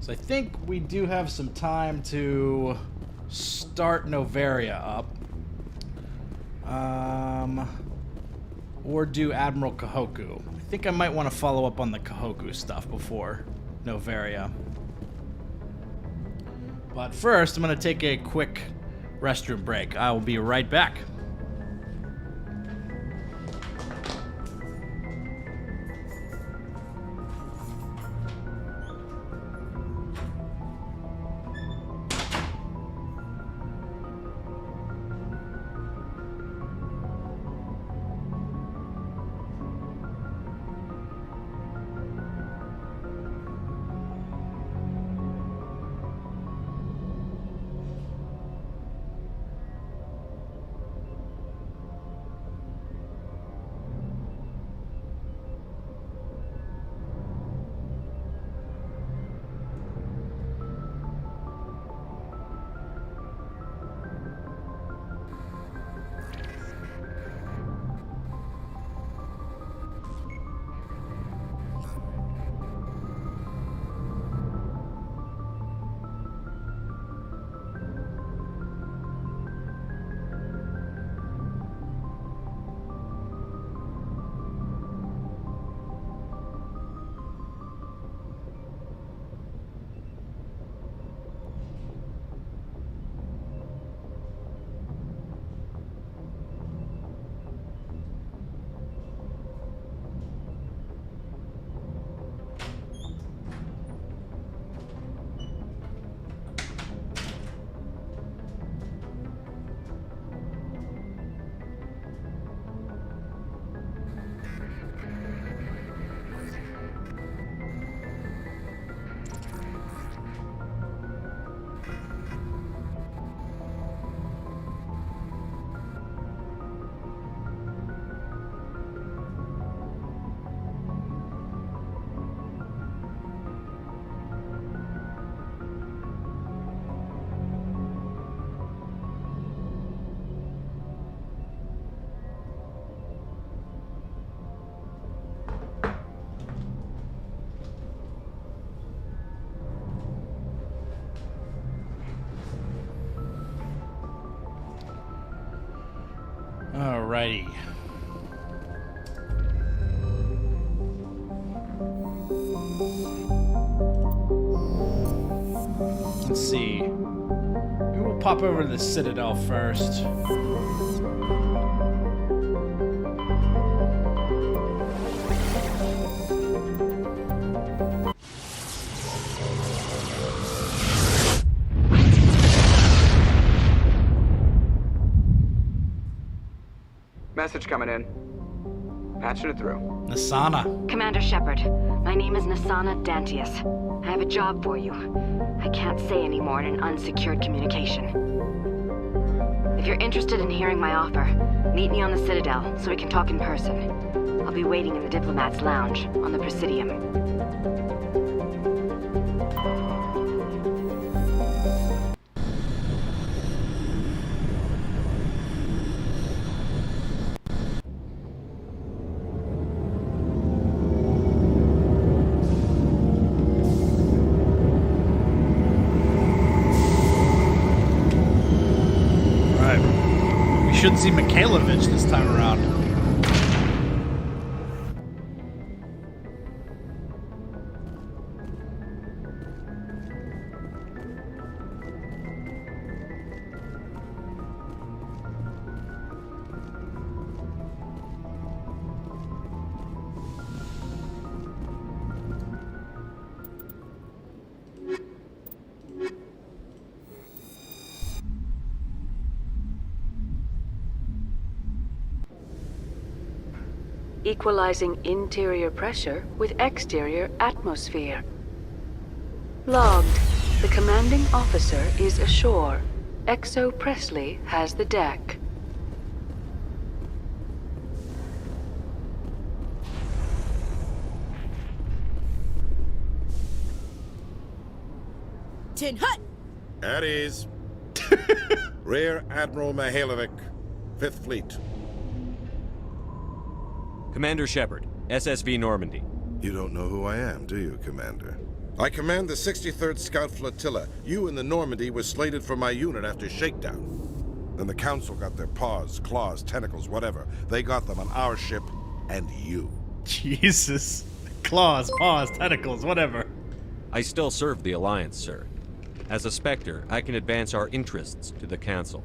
So I think we do have some time to start Novaria up. Or do Admiral Kahoku. I think I might want to follow up on the Kahoku stuff before Novaria. But first, I'm going to take a quick restroom break. I will be right back. Alrighty. Let's see. Maybe we'll pop over to the Citadel first. Message coming in. Patching it through. Nasana. Commander Shepard, my name is Nasana Dantius. I have a job for you. I can't say any more in an unsecured communication. If you're interested in hearing my offer, meet me on the Citadel so we can talk in person. I'll be waiting in the Diplomat's Lounge on the Presidium. Shouldn't see Mikhailovich this time around. equalizing interior pressure with exterior atmosphere. Logged. The commanding officer is ashore. Exo Presley has the deck. Tin Hut! At ease. Rear Admiral Mihailovic, 5th Fleet. Commander Shepard, SSV Normandy. You don't know who I am, do you, Commander? I command the 63rd Scout Flotilla. You and the Normandy were slated for my unit after shakedown. Then the Council got their paws, claws, tentacles, whatever. They got them on our ship, and you. Jesus. Claws, paws, tentacles, whatever. I still serve the Alliance, sir. As a Spectre, I can advance our interests to the Council.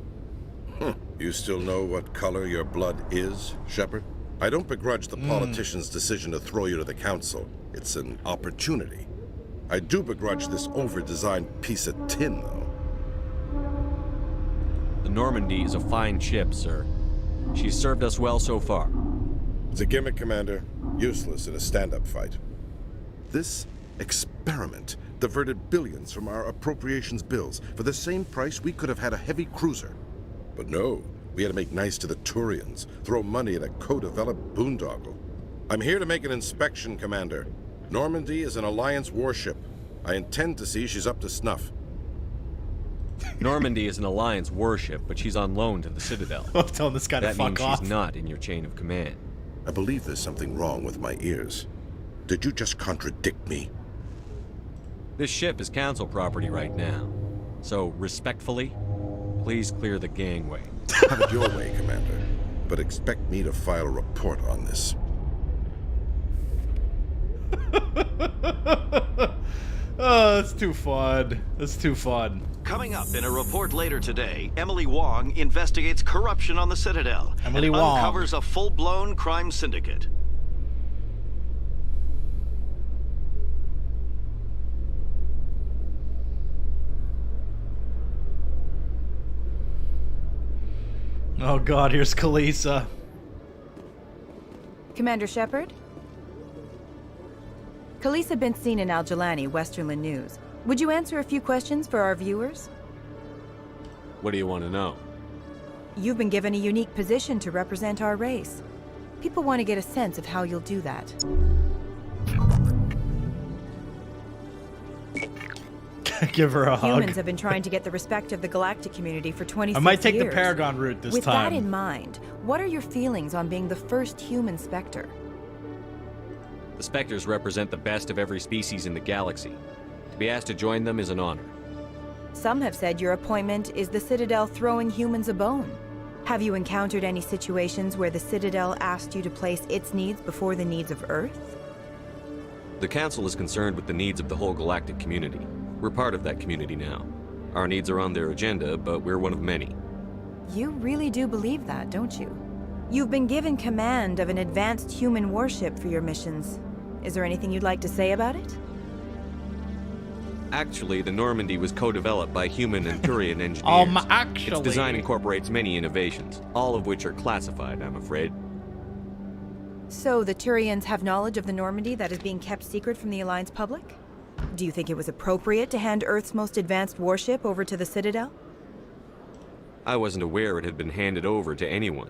You still know what color your blood is, Shepard? I don't begrudge the politician's decision to throw you to the Council. It's an opportunity. I do begrudge this over-designed piece of tin, though. The Normandy is a fine ship, sir. She's served us well so far. It's a gimmick, Commander. Useless in a stand-up fight. This experiment diverted billions from our appropriations bills. For the same price, we could have had a heavy cruiser. But no, we had to make nice to the Turians, throw money at a co-developed boondoggle. I'm here to make an inspection, Commander. Normandy is an Alliance warship. I intend to see she's up to snuff. Normandy is an Alliance warship, but she's on loan to the Citadel. I'm telling this guy to that fuck means off. She's not in your chain of command. I believe there's something wrong with my ears. Did you just contradict me? This ship is Council property right now. So, respectfully, please clear the gangway. Have it your way, Commander. But expect me to file a report on this. Oh, that's too fun. That's too fun. Coming up in a report later today, Emily Wong investigates corruption on the Citadel Emily and Wong uncovers a full-blown crime syndicate. Oh god, here's Khaleesa. Commander Shepard? Khaleesa been seen in Al-Jalani, Westerland News. Would you answer a few questions for our viewers? What do you want to know? You've been given a unique position to represent our race. People want to get a sense of how you'll do that. Give her a hug. Humans have been trying to get the respect of the galactic community for 26 years. I might take the Paragon route this With time. that in mind, what are your feelings on being the first human Spectre? The Spectres represent the best of every species in the galaxy. To be asked to join them is an honor. Some have said your appointment is the Citadel throwing humans a bone. Have you encountered any situations where the Citadel asked you to place its needs before the needs of Earth? The Council is concerned with the needs of the whole galactic community. We're part of that community now. Our needs are on their agenda, but we're one of many. You really do believe that, don't you? You've been given command of an advanced human warship for your missions. Is there anything you'd like to say about it? Actually, the Normandy was co-developed by human and Turian engineers. Actually. Its design incorporates many innovations, all of which are classified, I'm afraid. So the Turians have knowledge of the Normandy that is being kept secret from the Alliance public? Do you think it was appropriate to hand Earth's most advanced warship over to the Citadel? I wasn't aware it had been handed over to anyone.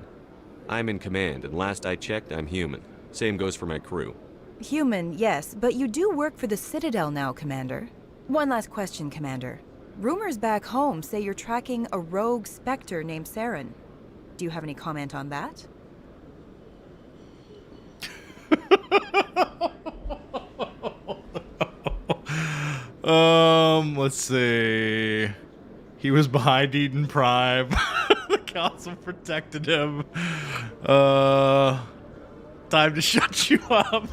I'm in command, and last I checked, I'm human. Same goes for my crew. Human, yes, but you do work for the Citadel now, Commander. One last question, Commander. Rumors back home say you're tracking a rogue Spectre named Saren. Do you have any comment on that? Let's see. He was behind Eden Prime. The Council protected him. Time to shut you up.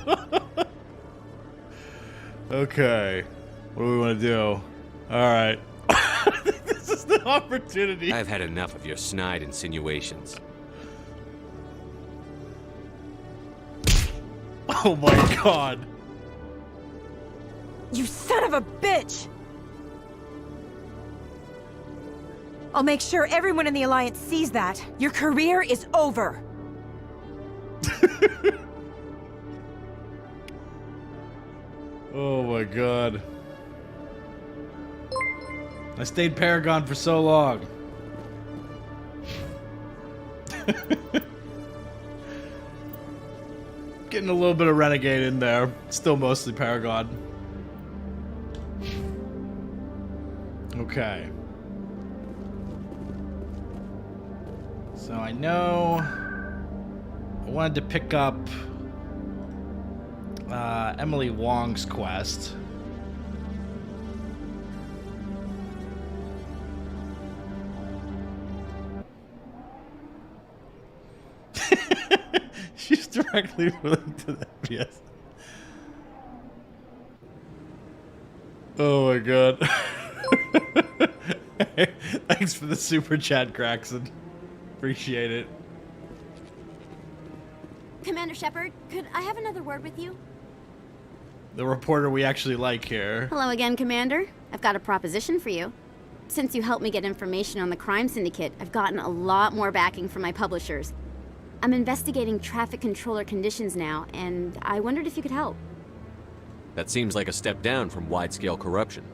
Okay. What do we want to do? Alright. This is the opportunity. I've had enough of your snide insinuations. Oh my god. You son of a bitch! I'll make sure everyone in the Alliance sees that. Your career is over. Oh my god. I stayed Paragon for so long. Getting a little bit of Renegade in there. Still mostly Paragon. Okay. So I know I wanted to pick up Emily Wong's quest. She's directly linked to that. Yes. Oh my god. Thanks for the super chat, Craxon. Appreciate it. Commander Shepard, could I have another word with you? The reporter we actually like here. Hello again, Commander. I've got a proposition for you. Since you helped me get information on the crime syndicate, I've gotten a lot more backing from my publishers. I'm investigating traffic controller conditions now, and I wondered if you could help. That seems like a step down from wide-scale corruption.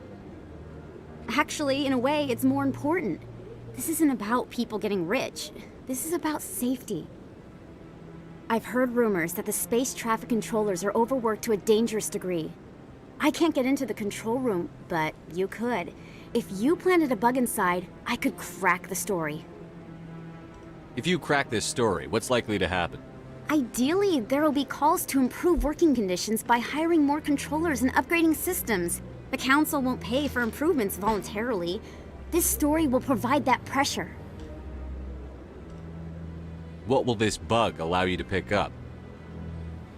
Actually, in a way, it's more important. This isn't about people getting rich. This is about safety. I've heard rumors that the space traffic controllers are overworked to a dangerous degree. I can't get into the control room, but you could. If you planted a bug inside, I could crack the story. If you crack this story, what's likely to happen? Ideally, there will be calls to improve working conditions by hiring more controllers and upgrading systems. The Council won't pay for improvements voluntarily. This story will provide that pressure. What will this bug allow you to pick up?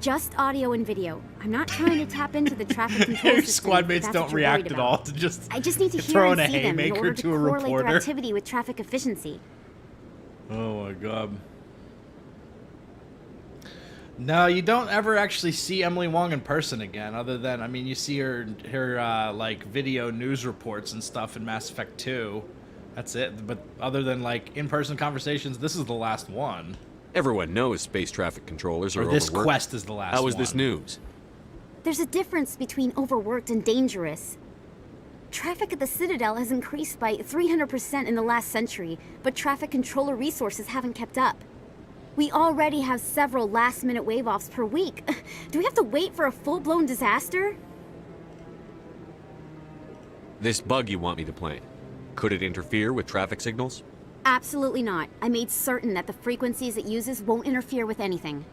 Just audio and video. I'm not trying to tap into the traffic control Your system. squad mates if that's don't what you're react worried at about. all to just I just need to hear throwing and a see them in haymaker order to a correlate their reporter. activity with traffic efficiency. Oh my god. No, you don't ever actually see Emily Wong in person again, other than, I mean, you see her like, video news reports and stuff in Mass Effect 2. That's it. But other than, like, in-person conversations, this is the last one. Everyone knows space traffic controllers are Or this overworked. quest is the last one. How is this news? There's a difference between overworked and dangerous. Traffic at the Citadel has increased by 300% in the last century, but traffic controller resources haven't kept up. We already have several last-minute wave-offs per week. Do we have to wait for a full-blown disaster? This bug you want me to plant, could it interfere with traffic signals? Absolutely not. I made certain that the frequencies it uses won't interfere with anything.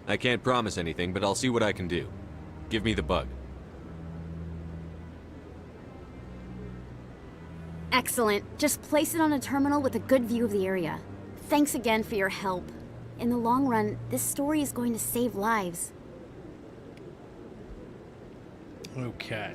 I can't promise anything, but I'll see what I can do. Give me the bug. Excellent. Just place it on a terminal with a good view of the area. Thanks again for your help. In the long run, this story is going to save lives. Okay.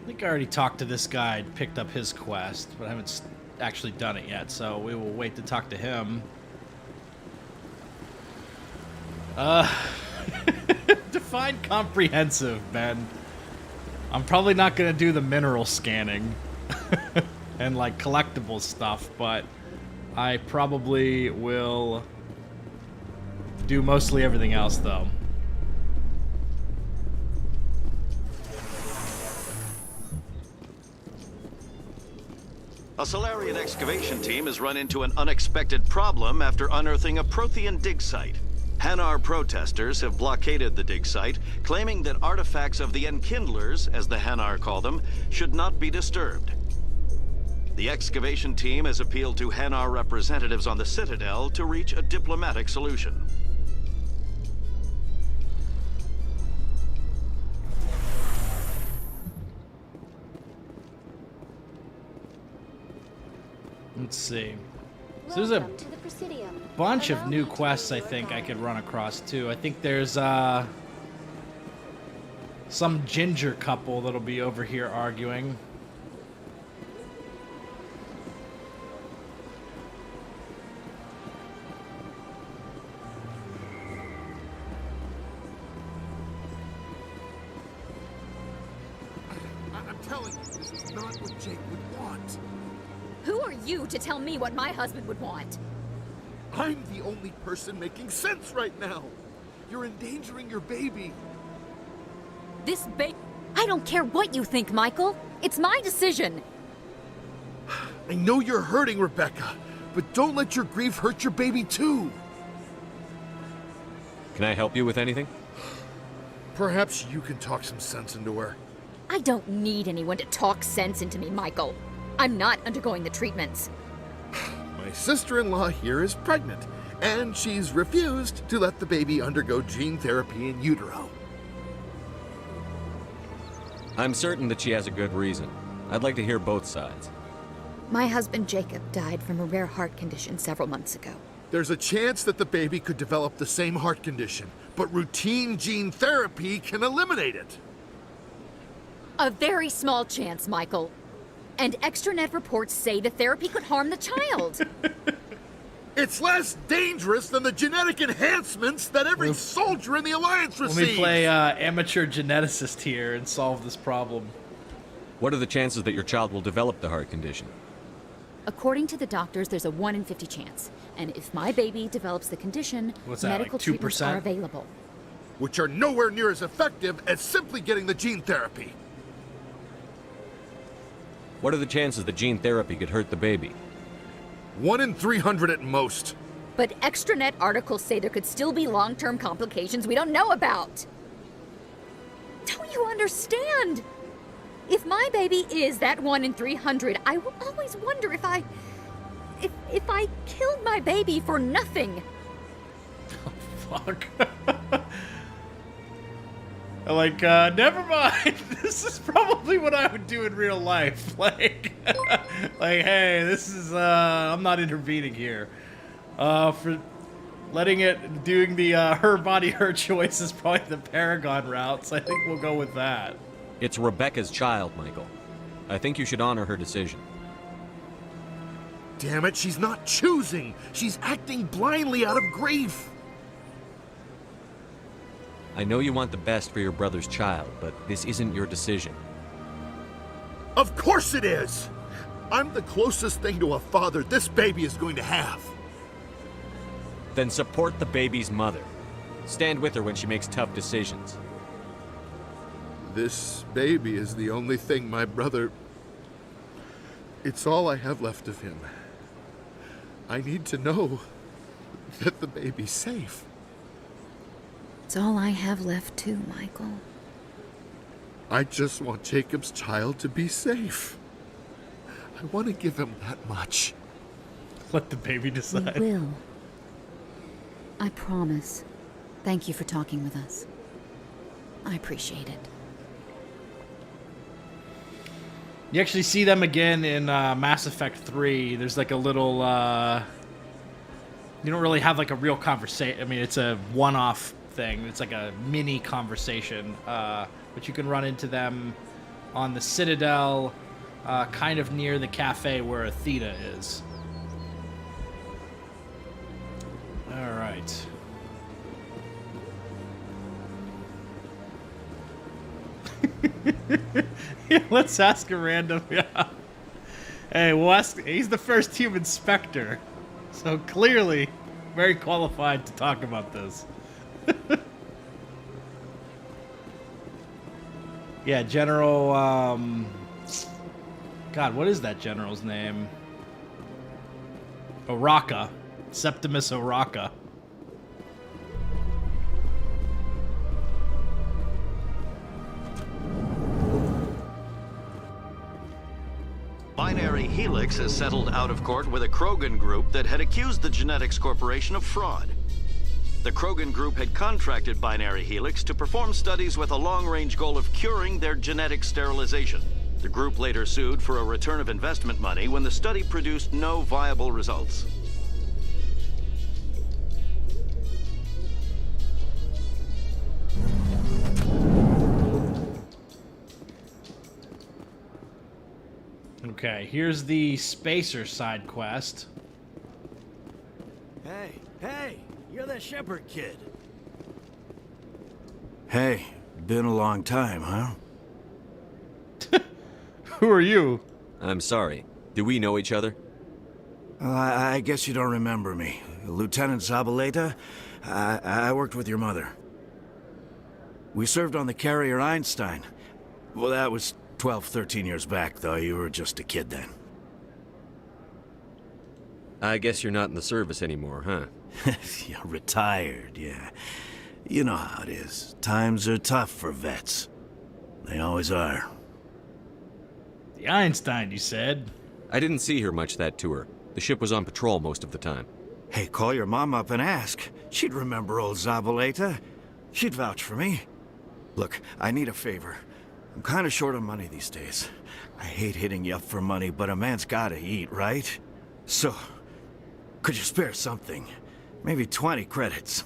I think I already talked to this guy and picked up his quest, but I haven't actually done it yet, so we will wait to talk to him. Define comprehensive, man. I'm probably not gonna do the mineral scanning and like collectible stuff, but I probably will do mostly everything else though. A Solarian excavation team has run into an unexpected problem after unearthing a Prothean dig site. Hanar protesters have blockaded the dig site, claiming that artifacts of the Enkindlers, as the Hanar call them, should not be disturbed. The excavation team has appealed to Hanar representatives on the Citadel to reach a diplomatic solution. Let's see. So there's a bunch of new quests I think I could run across too. I think there's some ginger couple that'll be over here arguing. I'm telling you, this is not what Jake would want. Who are you to tell me what my husband would want? I'm the only person making sense right now. You're endangering your baby. This baby... I don't care what you think, Michael. It's my decision. I know you're hurting, Rebecca, but don't let your grief hurt your baby too. Can I help you with anything? Perhaps you can talk some sense into her. I don't need anyone to talk sense into me, Michael. I'm not undergoing the treatments. My sister-in-law here is pregnant, and she's refused to let the baby undergo gene therapy in utero. I'm certain that she has a good reason. I'd like to hear both sides. My husband Jacob died from a rare heart condition several months ago. There's a chance that the baby could develop the same heart condition, but routine gene therapy can eliminate it. A very small chance, Michael. And extranet reports say the therapy could harm the child. It's less dangerous than the genetic enhancements that every soldier in the Alliance receives. Let me play amateur geneticist here and solve this problem. What are the chances that your child will develop the heart condition? According to the doctors, there's a 1 in 50 chance. And if my baby develops the condition, What's that, medical like treatments 2%? are available. Which are nowhere near as effective as simply getting the gene therapy. What are the chances that gene therapy could hurt the baby? 1 in 300 at most. But extranet articles say there could still be long-term complications we don't know about. Don't you understand? If my baby is that 1 in 300, I will always wonder if I killed my baby for nothing. Fuck. Like, never mind. This is probably what I would do in real life. Like, hey, this is, I'm not intervening here. For letting it, doing the, her body, her choice is probably the Paragon route, so I think we'll go with that. It's Rebecca's child, Michael. I think you should honor her decision. Damn it, she's not choosing. She's acting blindly out of grief. I know you want the best for your brother's child, but this isn't your decision. Of course it is! I'm the closest thing to a father this baby is going to have. Then support the baby's mother. Stand with her when she makes tough decisions. This baby is the only thing my brother... It's all I have left of him. I need to know that the baby's safe. It's all I have left too, Michael. I just want Jacob's child to be safe. I want to give him that much. Let the baby decide. We will. I promise. Thank you for talking with us. I appreciate it. You actually see them again in Mass Effect 3. There's like a little, you don't really have like a real conversation. I mean, it's a one-off thing. It's like a mini conversation, but you can run into them on the Citadel, kind of near the cafe where Athena is. All right. Yeah, let's ask a random. Yeah. Hey, we'll ask. He's the first human Spectre, so clearly very qualified to talk about this. Yeah, General. God, what is that general's name? Oraka, Septimus Oraka. Binary Helix has settled out of court with a Krogan group that had accused the Genetics Corporation of fraud. The Krogan group had contracted Binary Helix to perform studies with a long-range goal of curing their genetic sterilization. The group later sued for a return of investment money when the study produced no viable results. Okay, here's the Spacer side quest. Hey, you're that Shepard kid. Hey, been a long time, huh? Who are you? I'm sorry. Do we know each other? I guess you don't remember me. Lieutenant Zabaleta? I worked with your mother. We served on the carrier Einstein. Well, that was 12, 13 years back, though. You were just a kid then. I guess you're not in the service anymore, huh? You're retired, yeah. You know how it is. Times are tough for vets. They always are. The Einstein, you said? I didn't see her much that tour. The ship was on patrol most of the time. Hey, call your mom up and ask. She'd remember old Zabaleta. She'd vouch for me. Look, I need a favor. I'm kind of short on money these days. I hate hitting you up for money, but a man's gotta eat, right? So, could you spare something? Maybe 20 credits.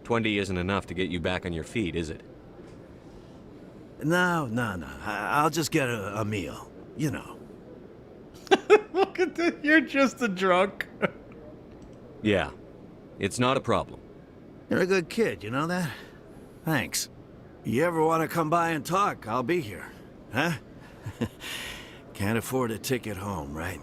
20 isn't enough to get you back on your feet, is it? No. I'll just get a meal. You know. Look at this. You're just a drunk. Yeah. It's not a problem. You're a good kid, you know that? Thanks. You ever want to come by and talk, I'll be here. Huh? Can't afford a ticket home, right?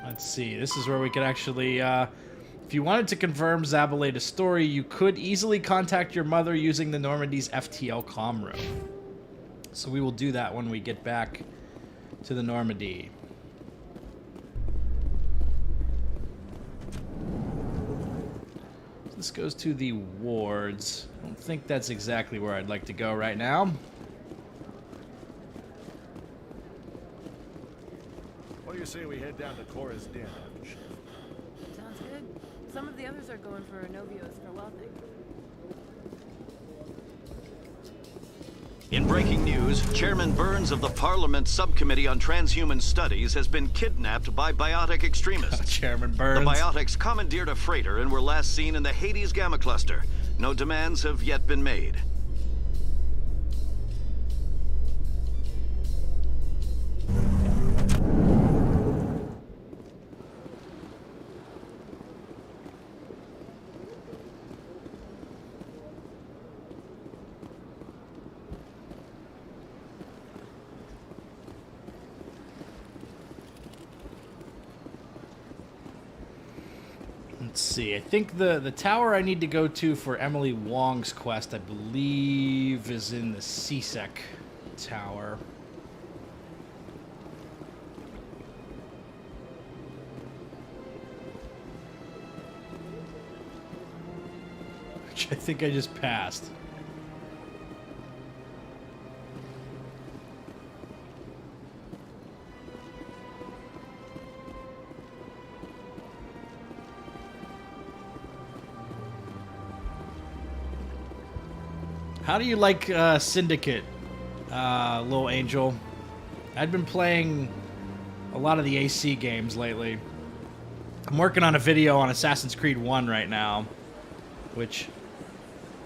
Let's see. This is where we could actually, if you wanted to confirm Zabaleta's story, you could easily contact your mother using the Normandy's FTL comm room. So we will do that when we get back to the Normandy. This goes to the wards. I don't think that's exactly where I'd like to go right now. What do you say we head down to Cora's Den after shift? Sounds good. Some of the others are going for Novio's farewell thing. In breaking news, Chairman Burns of the Parliament Subcommittee on Transhuman Studies has been kidnapped by biotic extremists. Chairman Burns. The biotics commandeered a freighter and were last seen in the Hades Gamma Cluster. No demands have yet been made. Let's see. I think the tower I need to go to for Emily Wong's quest, I believe, is in the CSEC tower. Which I think I just passed. How do you like Syndicate, Lil Angel? I've been playing a lot of the AC games lately. I'm working on a video on Assassin's Creed 1 right now, which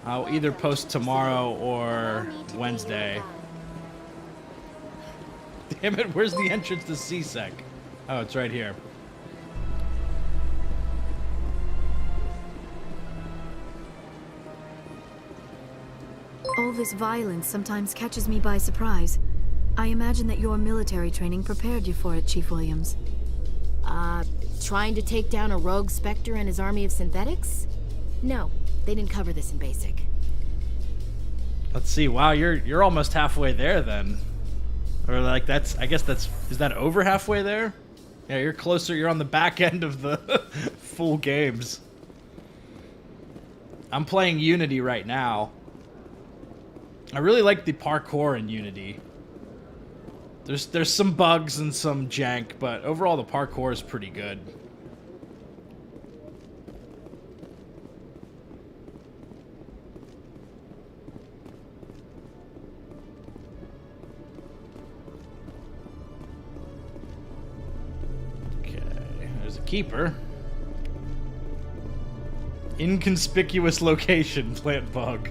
I'll either post tomorrow or Wednesday. Damn it, where's the entrance to CSEC? Oh, it's right here. All this violence sometimes catches me by surprise. I imagine that your military training prepared you for it, Chief Williams. Trying to take down a rogue Spectre and his army of synthetics? No, they didn't cover this in basic. Let's see. Wow, you're almost halfway there then. Or like that's, I guess that's, is that over halfway there? Yeah, you're closer. You're on the back end of the full games. I'm playing Unity right now. I really like the parkour in Unity. There's some bugs and some jank, but overall the parkour is pretty good. Okay, there's a keeper. Inconspicuous location, plant bug.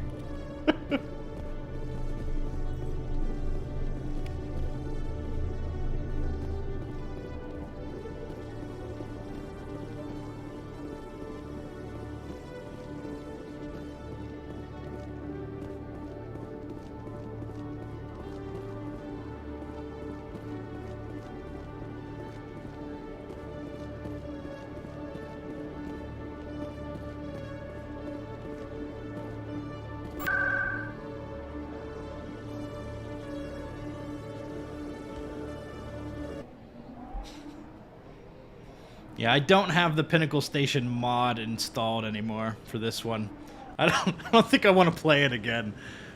Yeah, I don't have the Pinnacle Station mod installed anymore for this one. I don't think I want to play it again.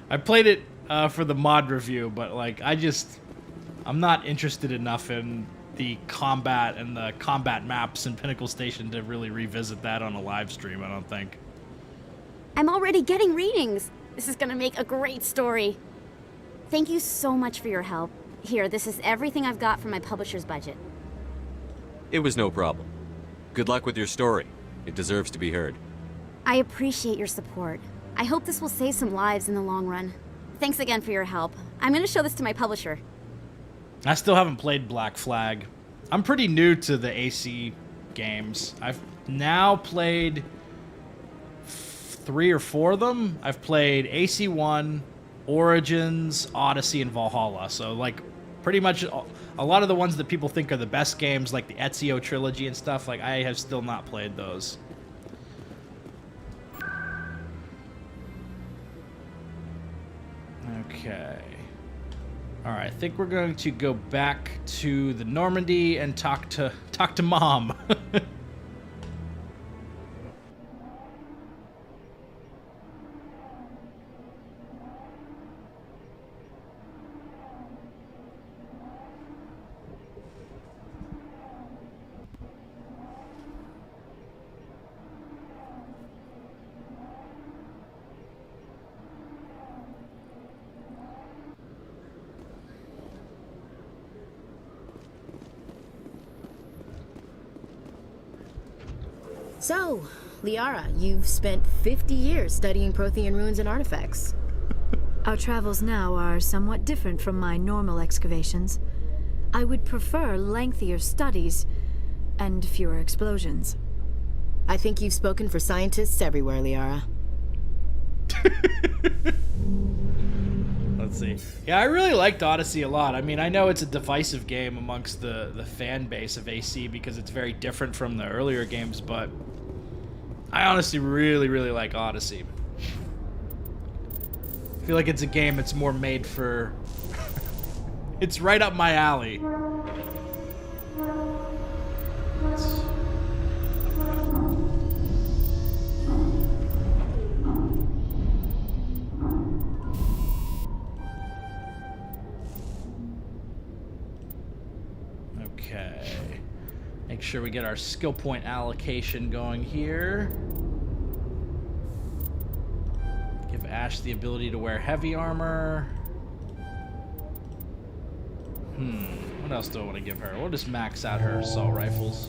I played it for the mod review, but like I'm not interested enough in the combat and the combat maps in Pinnacle Station to really revisit that on a live stream, I don't think. I'm already getting readings. This is gonna make a great story. Thank you so much for your help. Here, this is everything I've got from my publisher's budget. It was no problem. Good luck with your story. It deserves to be heard. I appreciate your support. I hope this will save some lives in the long run. Thanks again for your help. I'm gonna show this to my publisher. I still haven't played Black Flag. I'm pretty new to the AC games. I've now played 3 or 4 of them. I've played AC1, Origins, Odyssey, and Valhalla. So, like, pretty much a lot of the ones that people think are the best games, like the Ezio trilogy and stuff, like, I have still not played those. Okay. Alright, I think we're going to go back to the Normandy and talk to Mom. So, Liara, you've spent 50 years studying Prothean ruins and artifacts. Our travels now are somewhat different from my normal excavations. I would prefer lengthier studies and fewer explosions. I think you've spoken for scientists everywhere, Liara. Let's see. Yeah, I really liked Odyssey a lot. I mean, I know it's a divisive game amongst the fan base of AC because it's very different from the earlier games, but I honestly really, really like Odyssey. I feel like it's a game that's more made for... It's right up my alley. Okay. Make sure we get our skill point allocation going here. Give Ash the ability to wear heavy armor. What else do I want to give her? We'll just max out her assault rifles.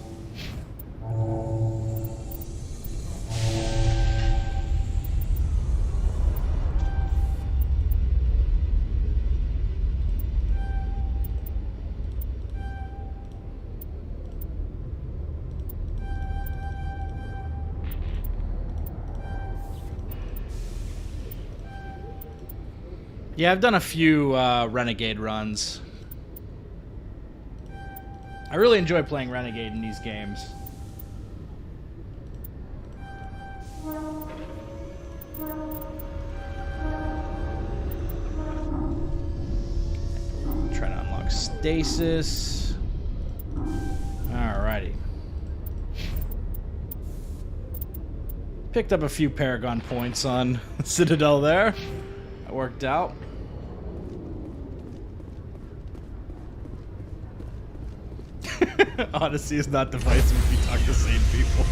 Yeah, I've done a few Renegade runs. I really enjoy playing Renegade in these games. Try to unlock stasis. Alrighty. Picked up a few Paragon points on Citadel there. That worked out. Odyssey is not divisive if you talk to sane people.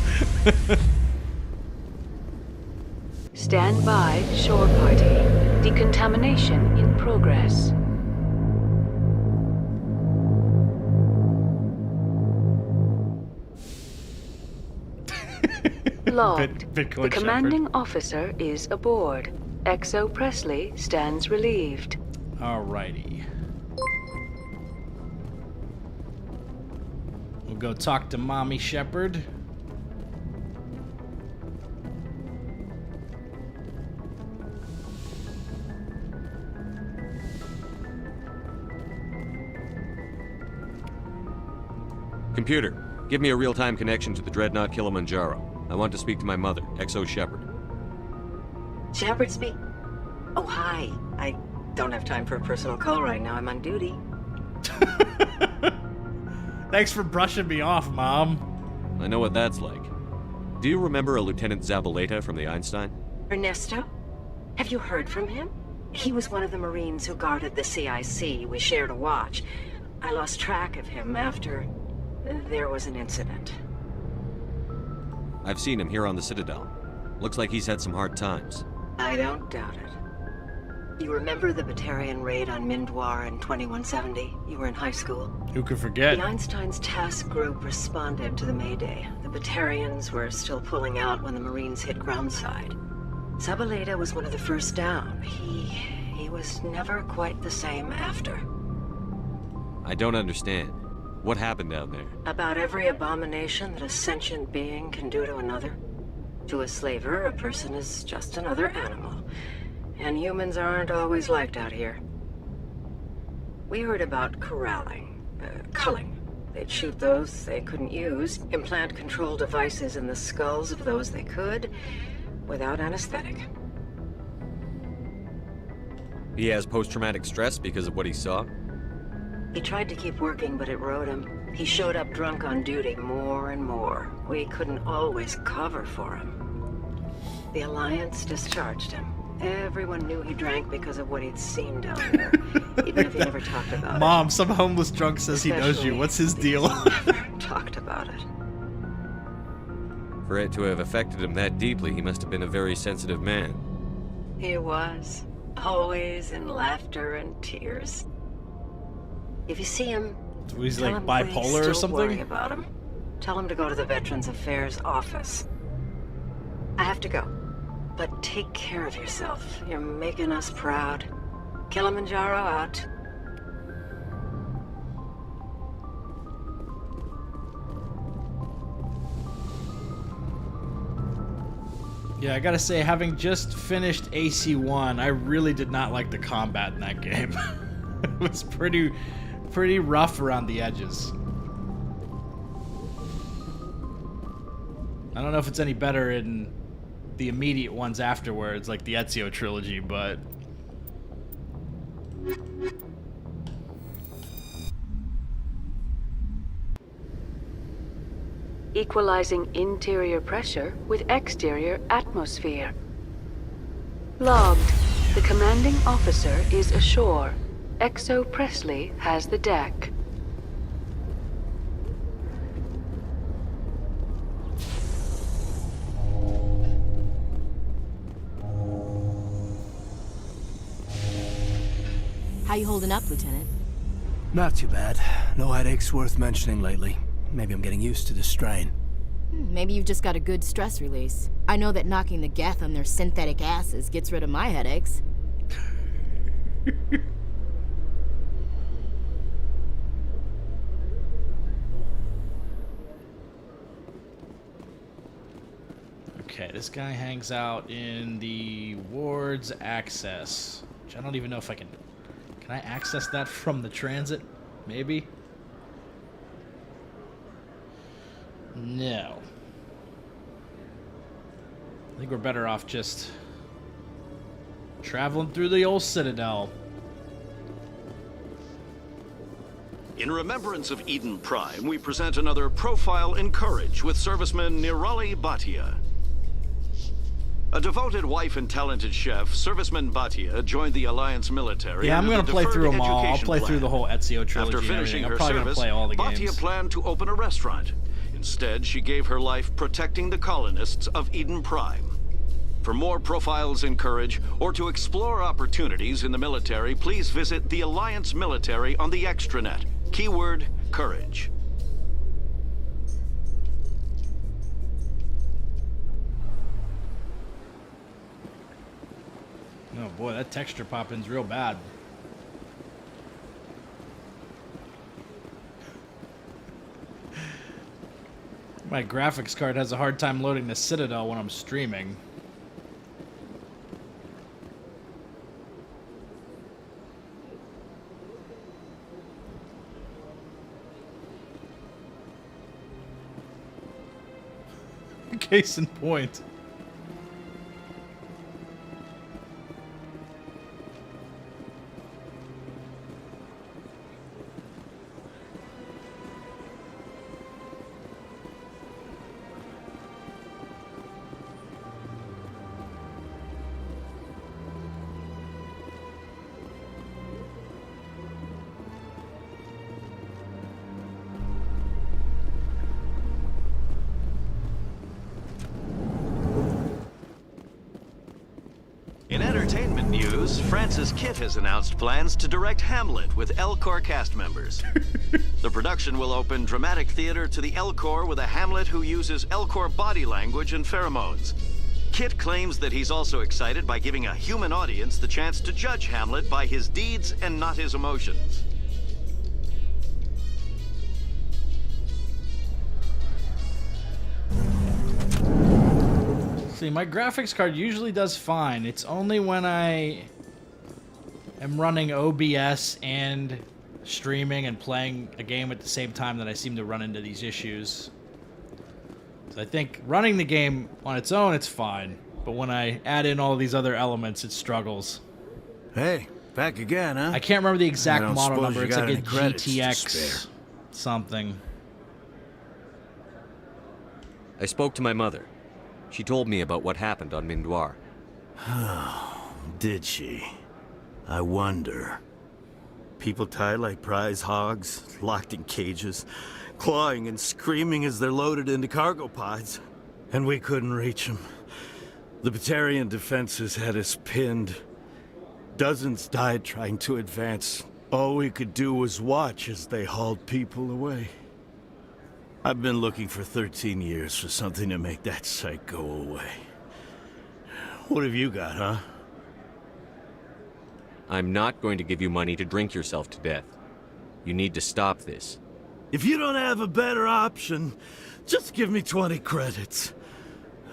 Stand by, shore party. Decontamination in progress. Logged. Bitcoin The commanding Shepard. officer is aboard. XO Presley stands relieved. Alrighty. We'll go talk to Mommy Shepard. Computer, give me a real-time connection to the Dreadnought Kilimanjaro. I want to speak to my mother, XO Shepard. Shepard speak? Oh, hi. I don't have time for a personal call right now. I'm on duty. Thanks for brushing me off, Mom. I know what that's like. Do you remember a Lieutenant Zabaleta from the Einstein? Ernesto? Have you heard from him? He was one of the Marines who guarded the CIC. We shared a watch. I lost track of him after there was an incident. I've seen him here on the Citadel. Looks like he's had some hard times. I don't doubt it. You remember the Batarian raid on Mindwar in 2170? You were in high school. Who could forget? The Einstein's task group responded to the Mayday. The Batarians were still pulling out when the Marines hit groundside. Zabaleta was one of the first down. He was never quite the same after. I don't understand. What happened down there? About every abomination that a sentient being can do to another. To a slaver, a person is just another animal. And humans aren't always liked out here. We heard about corralling, culling. They'd shoot those they couldn't use, implant control devices in the skulls of those they could, without anesthetic. He has post-traumatic stress because of what he saw? He tried to keep working, but it rode him. He showed up drunk on duty more and more. We couldn't always cover for him. The Alliance discharged him. Everyone knew he drank because of what he'd seen down there, even if he never talked about it. Mom, some homeless drunk says he knows you. What's his deal? Talked about it. For it to have affected him that deeply, he must have been a very sensitive man. He was. Always in laughter and tears. If you see him, So he's tell like him bipolar please or don't something? worry about him. Tell him to go to the Veterans Affairs office. I have to go. But take care of yourself. You're making us proud. Kilimanjaro out. Yeah, I gotta say, having just finished AC1, I really did not like the combat in that game. It was pretty rough around the edges. I don't know if it's any better in the immediate ones afterwards, like the Ezio trilogy, but... Equalizing interior pressure with exterior atmosphere. Logged. The commanding officer is ashore. Exo Presley has the deck. How you holding up, Lieutenant? Not too bad. No headaches worth mentioning lately. Maybe I'm getting used to the strain. Maybe you've just got a good stress release. I know that knocking the Geth on their synthetic asses gets rid of my headaches. Okay, this guy hangs out in the ward's access, which I don't even know if I can... Can I access that from the transit? Maybe? No. I think we're better off just traveling through the old Citadel. In remembrance of Eden Prime, we present another profile in courage with serviceman Nirali Bhatia. A devoted wife and talented chef, serviceman Bhatia joined the Alliance military. Yeah, I'm under gonna the play through Deferred them all. I'll Education play Plan. through the whole Ezio trilogy After and finishing everything. I'm her probably service, gonna play all the Bhatia games. planned to open a restaurant. Instead, she gave her life protecting the colonists of Eden Prime. For more profiles in courage, or to explore opportunities in the military, please visit the Alliance Military on the extranet. Keyword, courage. Oh boy, that texture pop-in's real bad. My graphics card has a hard time loading the Citadel when I'm streaming. Case in point. news, Francis Kitt has announced plans to direct Hamlet with L-Corps cast members. The production will open dramatic theater to the L-Corps with a Hamlet who uses L-Corps body language and pheromones. Kitt claims that he's also excited by giving a human audience the chance to judge Hamlet by his deeds and not his emotions. See, my graphics card usually does fine. It's only when I am running OBS and streaming and playing a game at the same time that I seem to run into these issues. So I think running the game on its own, it's fine. But when I add in all these other elements, it struggles. Hey, back again, huh? I can't remember the exact I don't model suppose number. you It's got like a any credits to GTX spare. something. I spoke to my mother. She told me about what happened on Mindoir. Did she? I wonder. People tied like prize hogs, locked in cages, clawing and screaming as they're loaded into cargo pods. And we couldn't reach them. The Batarian defenses had us pinned. Dozens died trying to advance. All we could do was watch as they hauled people away. I've been looking for 13 years for something to make that sight go away. What have you got, huh? I'm not going to give you money to drink yourself to death. You need to stop this. If you don't have a better option, just give me 20 credits.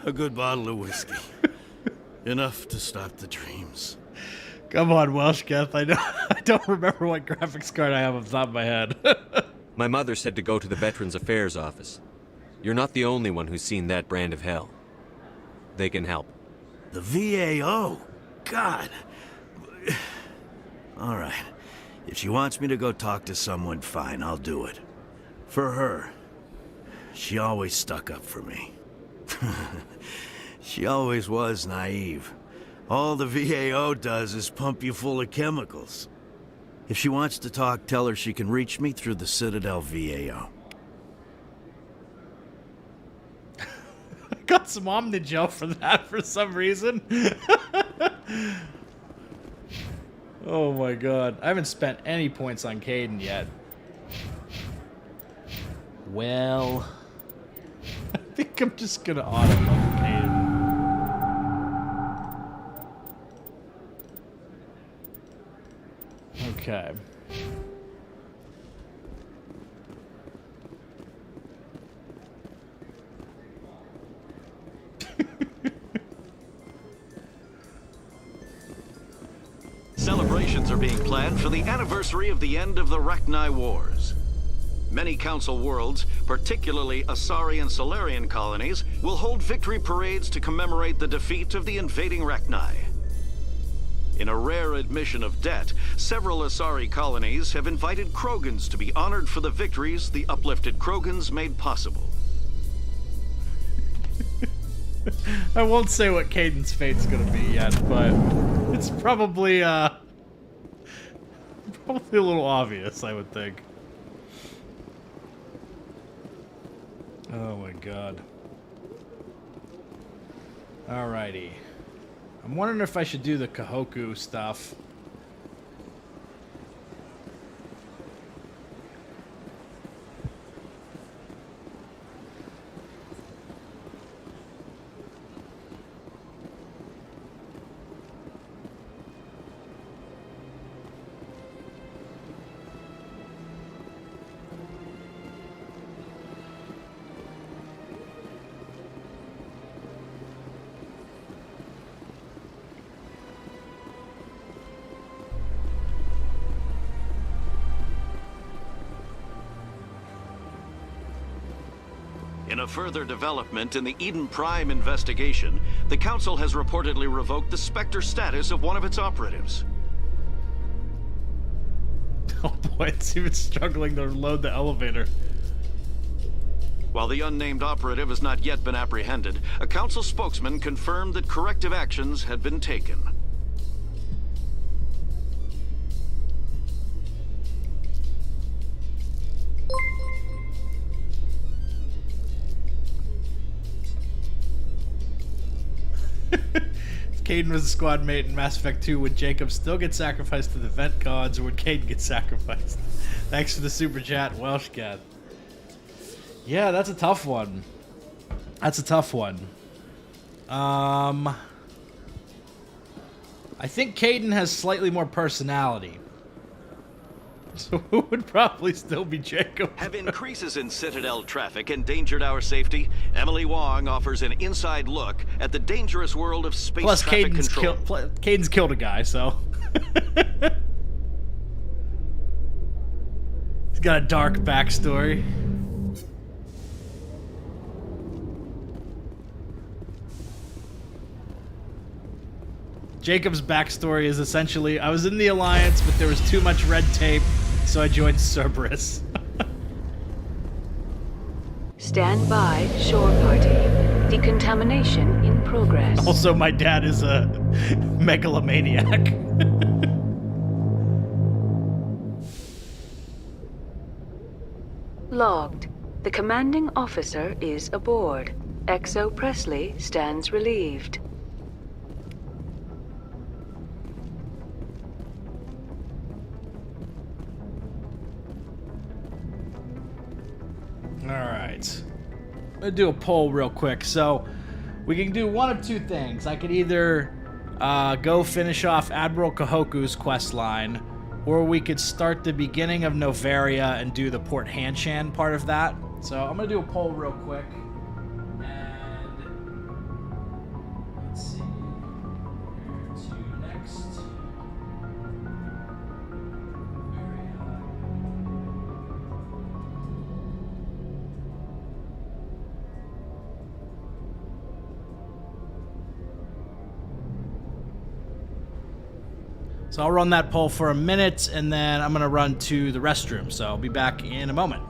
A good bottle of whiskey. Enough to stop the dreams. Come on, Welshgeth. I don't remember what graphics card I have off the top of my head. My mother said to go to the Veterans Affairs office. You're not the only one who's seen that brand of hell. They can help. The VAO? God. All right. If she wants me to go talk to someone, fine, I'll do it. For her. She always stuck up for me. She always was naive. All the VAO does is pump you full of chemicals. If she wants to talk, tell her she can reach me through the Citadel VAO. I got some Omnigel for that for some reason. Oh my god. I haven't spent any points on Caden yet. Well, I think I'm just gonna auto-level Caden. Okay. Celebrations are being planned for the anniversary of the end of the Rachni Wars. Many Council worlds, particularly Asari and Solarian colonies, will hold victory parades to commemorate the defeat of the invading Rachni. In a rare admission of debt, several Asari colonies have invited Krogans to be honored for the victories the uplifted Krogans made possible. I won't say what Caden's fate's gonna be yet, but it's probably probably a little obvious, I would think. Oh my god. Alrighty. I'm wondering if I should do the Kahoku stuff. In a further development in the Eden Prime investigation, the Council has reportedly revoked the Spectre status of one of its operatives. Oh boy, it's even struggling to load the elevator. While the unnamed operative has not yet been apprehended, a Council spokesman confirmed that corrective actions had been taken. Kaidan was a squad mate in Mass Effect 2, would Jacob still get sacrificed to the vent gods, or would Kaidan get sacrificed? Thanks for the super chat, Welshcat. Yeah, that's a tough one. That's a tough one. I think Kaidan has slightly more personality. So who would probably still be Jacob? Have increases in Citadel traffic endangered our safety? Emily Wong offers an inside look at the dangerous world of space Plus, traffic control. Kaidan's killed a guy, so... He's got a dark backstory. Jacob's backstory is essentially, I was in the Alliance, but there was too much red tape, so I joined Cerberus. Stand by, shore party. Decontamination in progress. Also, my dad is a megalomaniac. Logged. The commanding officer is aboard. XO Presley stands relieved. Alright. I'm gonna do a poll real quick. So, we can do one of two things. I could either go finish off Admiral Kahoku's quest line, or we could start the beginning of Novaria and do the Port Hanshan part of that. So, I'm gonna do a poll real quick. And let's see. Where to next? So I'll run that poll for a minute, and then I'm going to run to the restroom. So I'll be back in a moment.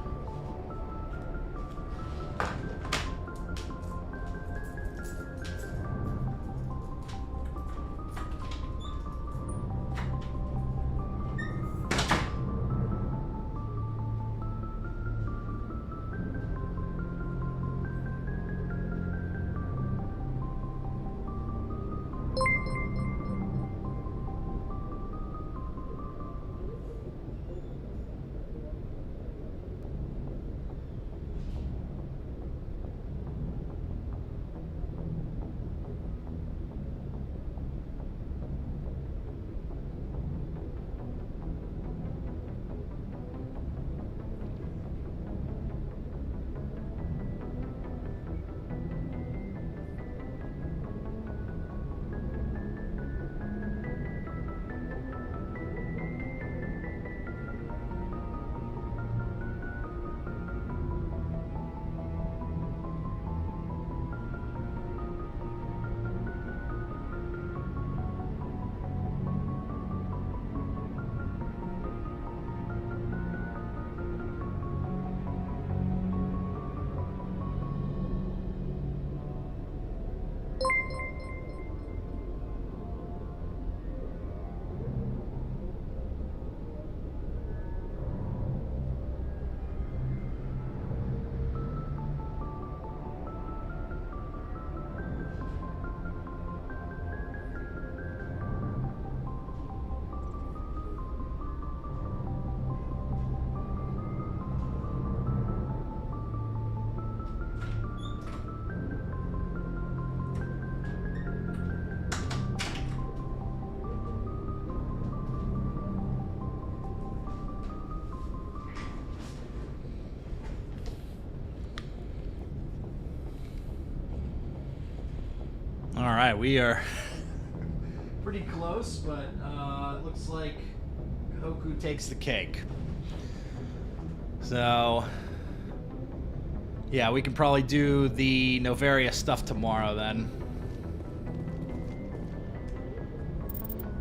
All right, we are pretty close, but it looks like Hoku takes the cake. So, yeah, we can probably do the Novaria stuff tomorrow then.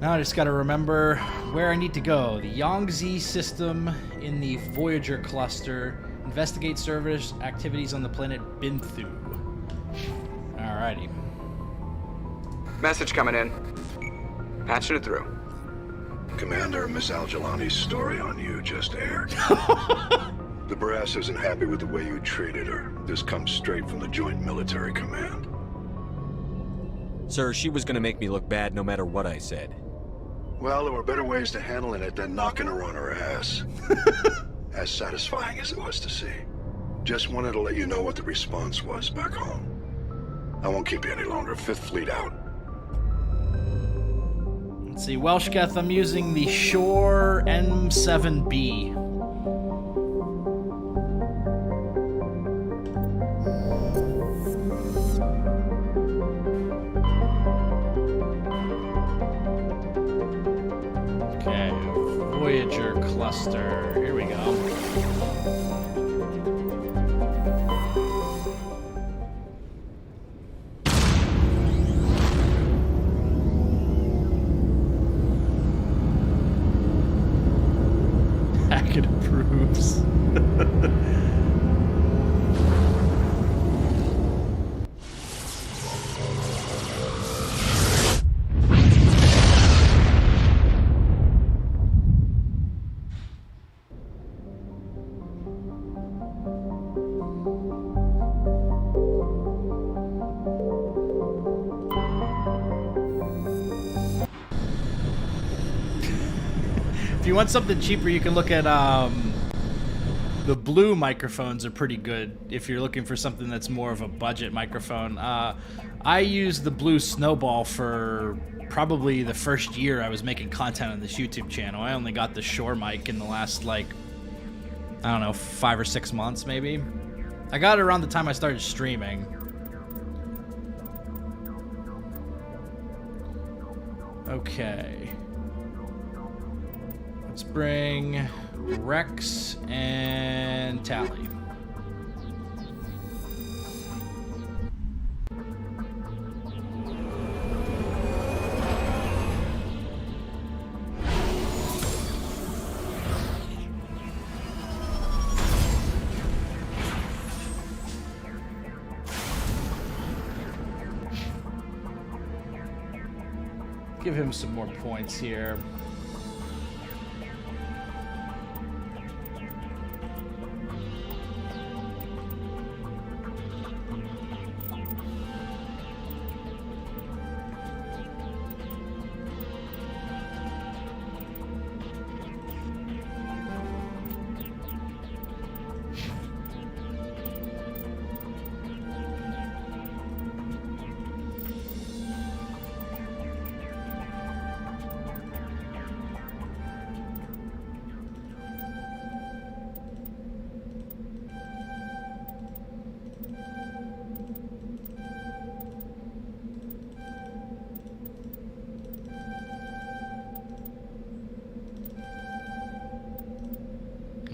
Now I just gotta remember where I need to go. The Yangtze system in the Voyager cluster. Investigate service activities on the planet Binthu. Alrighty. Message coming in. Patching it through. Commander, Miss Al-Jalani's story on you just aired. The brass isn't happy with the way you treated her. This comes straight from the Joint Military Command. Sir, she was gonna make me look bad no matter what I said. Well, there were better ways to handling it than knocking her on her ass. As satisfying as it was to see. Just wanted to let you know what the response was back home. I won't keep you any longer. Fifth Fleet out. Let's see, Welshgeth, I'm using the Shore M7B. Okay, Voyager cluster. Here we go. Hackett approves. If you want something cheaper, you can look at the blue microphones are pretty good if you're looking for something that's more of a budget microphone. I used the blue Snowball for probably the first year I was making content on this YouTube channel. I only got the Shure mic in the last, like, I don't know, 5 or 6 months maybe. I got it around the time I started streaming. Okay. Let's bring Rex and Tally. Give him some more points here.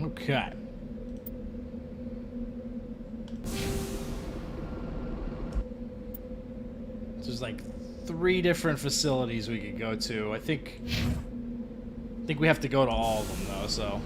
Okay. So there's like 3 different facilities we could go to. I think we have to go to all of them though, so.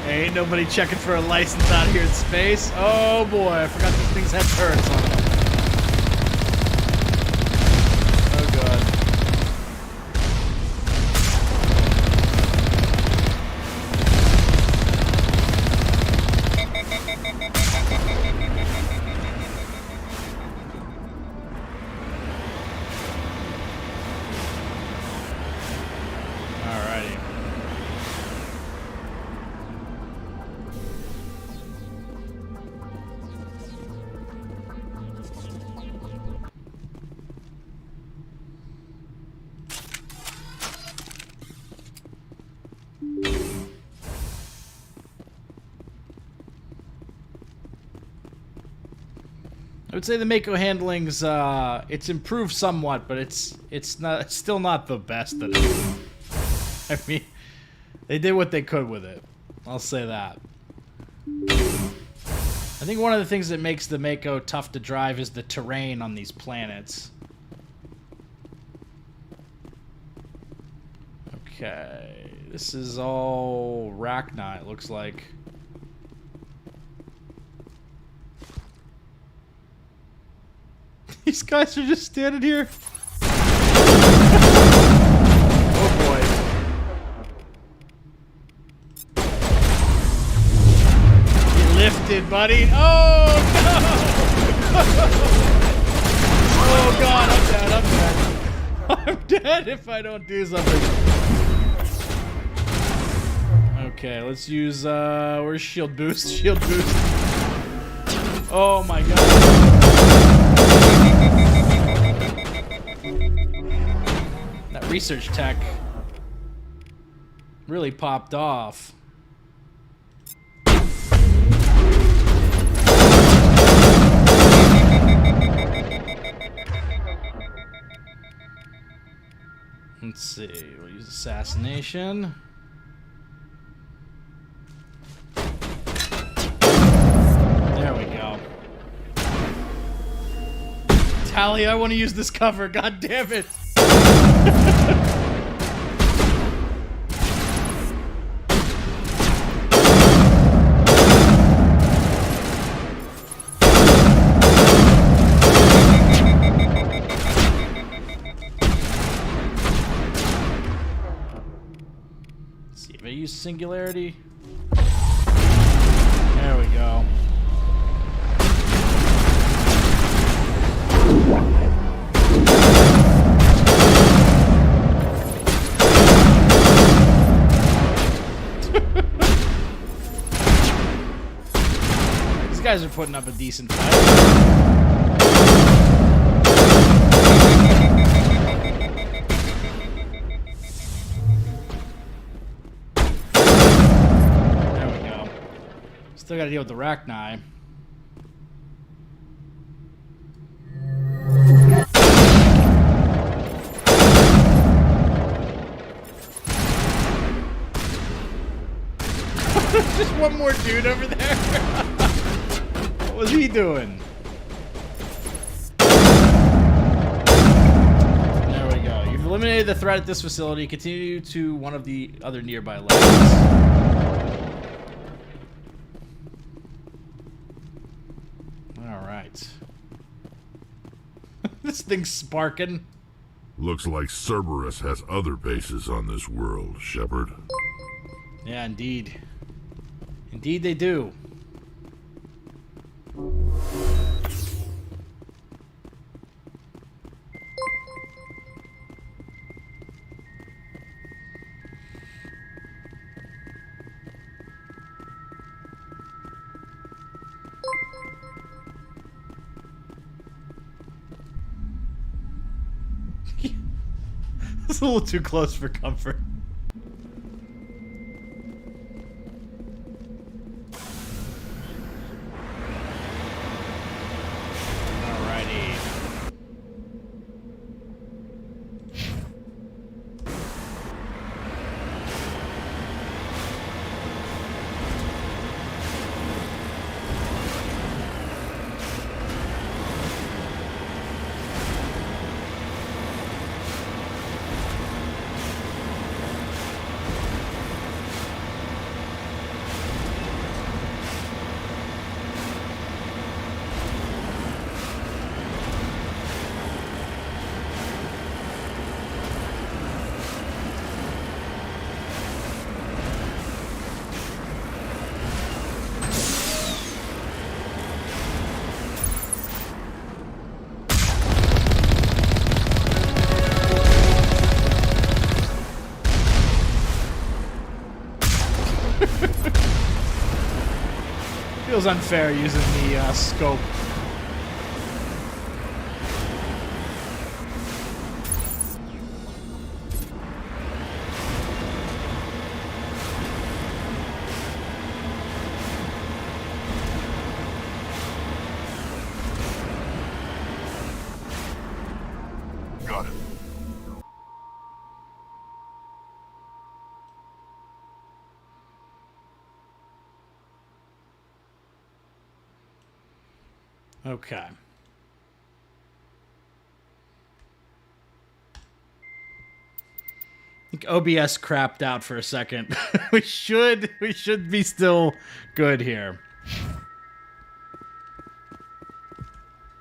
Ain't nobody checking for a license out here in space. Oh boy, I forgot these things had turrets on them. Oh god. Alrighty. I would say the Mako handling's it's improved somewhat, but it's still not the best that it is. I mean, they did what they could with it. I'll say that. I think one of the things that makes the Mako tough to drive is the terrain on these planets. Okay, this is all Rachni, it looks like. These guys are just standing here. Oh boy. Get lifted, buddy. Oh no! Oh god, I'm dead, I'm dead. I'm dead if I don't do something. Okay, let's use, where's shield boost? Shield boost. Oh my god. That research tech really popped off. Let's see, we'll use assassination. There we go. Tally, I want to use this cover, god damn it! See if I use singularity. There we go. These guys are putting up a decent fight. Still gotta deal with the Rachni. Just one more dude over there. What was he doing? There we go. You've eliminated the threat at this facility. Continue to one of the other nearby labs. This thing's sparking. Looks like Cerberus has other bases on this world, Shepard. Yeah, indeed. Indeed they do. It's a little too close for comfort. Alrighty. Feels unfair using the scope. Got it. Okay. I think OBS crapped out for a second. we should be still good here.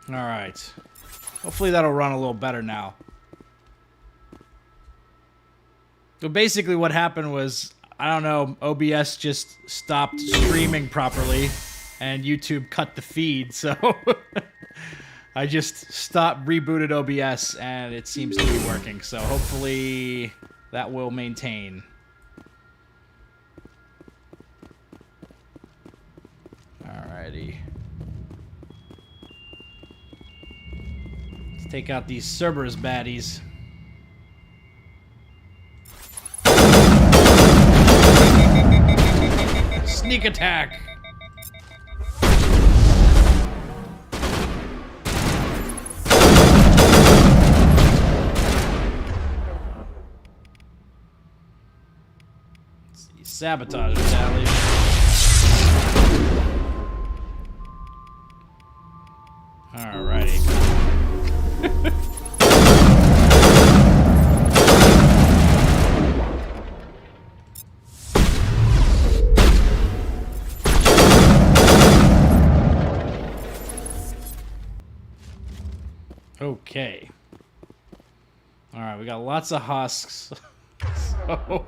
All right. Hopefully that'll run a little better now. So basically what happened was, I don't know, OBS just stopped streaming properly and YouTube cut the feed, so I just rebooted OBS and it seems to be working. So hopefully that will maintain. Alrighty. Let's take out these Cerberus baddies. Sneak attack! Let's see, sabotage Sally. Alrighty. Okay. Alright, we got lots of husks. So...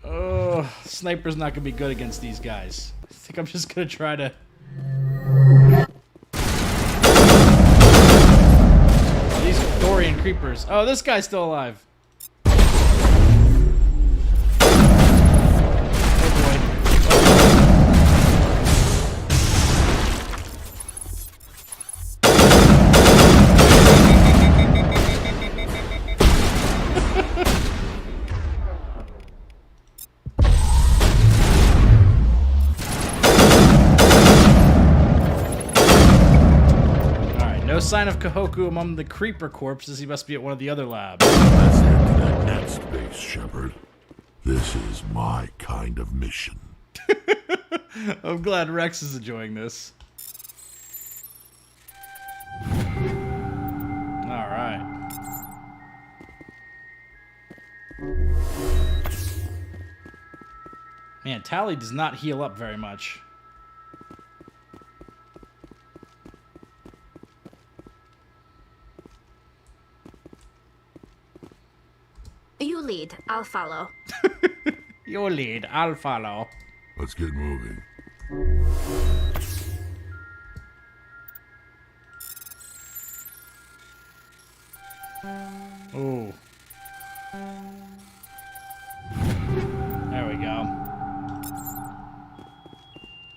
oh, sniper's not going to be good against these guys. I think I'm just going to try to... oh, these Dorian creepers. Oh, this guy's still alive. No sign of Kahoku among the creeper corpses. He must be at one of the other labs. Let's head to that next base, Shepard. This is my kind of mission. I'm glad Rex is enjoying this. Alright. Man, Tally does not heal up very much. You lead, I'll follow. You lead, I'll follow. Let's get moving. Ooh. There we go.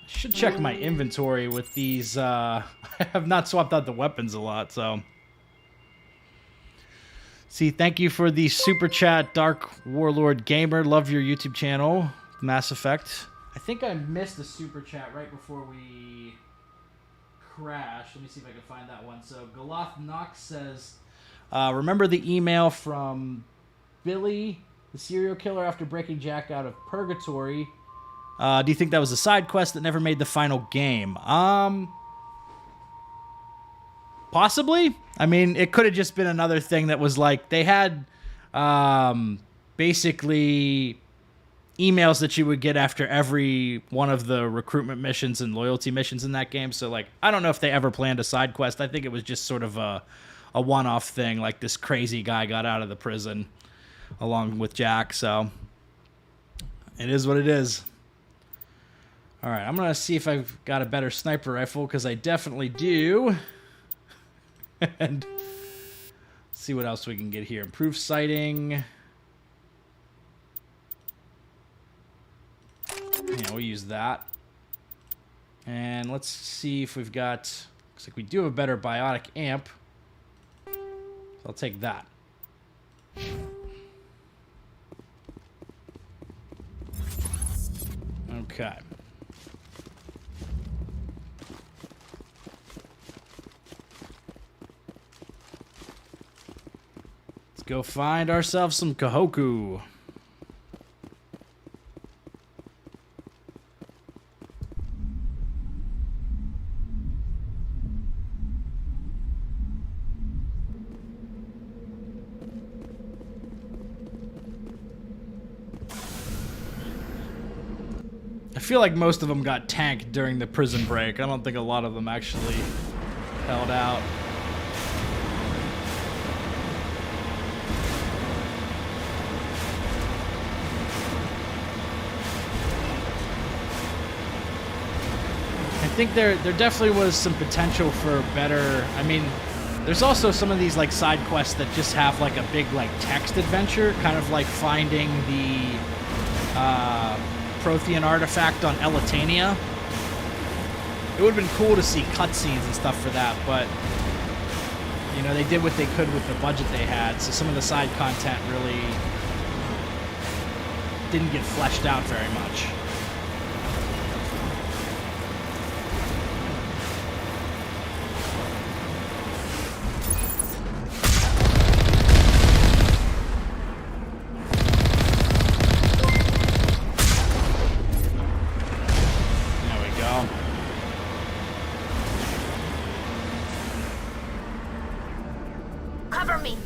I should check my inventory with these, I have not swapped out the weapons a lot, so... See, thank you for the super chat, Dark Warlord Gamer. Love your YouTube channel, Mass Effect. I think I missed a super chat right before we crashed. Let me see if I can find that one. So, Goloth Knox says, remember the email from Billy, the serial killer, after breaking Jack out of purgatory? Do you think that was a side quest that never made the final game? Possibly. I mean, it could have just been another thing that was like, they had basically emails that you would get after every one of the recruitment missions and loyalty missions in that game. So, like, I don't know if they ever planned a side quest. I think it was just sort of a one-off thing, like this crazy guy got out of the prison along with Jack. So, it is what it is. All right, I'm going to see if I've got a better sniper rifle, because I definitely do. And see what else we can get here. Improved sighting. Yeah, we'll use that. And let's see if we've got... looks like we do have a better biotic amp. So I'll take that. Okay. Go find ourselves some Kahoku. I feel like most of them got tanked during the prison break. I don't think a lot of them actually held out. I think there definitely was some potential for better. I mean, there's also some of these like side quests that just have like a big like text adventure, kind of like finding the Prothean artifact on Elitania. It would have been cool to see cutscenes and stuff for that, but you know, they did what they could with the budget they had, so some of the side content really didn't get fleshed out very much. Cover me!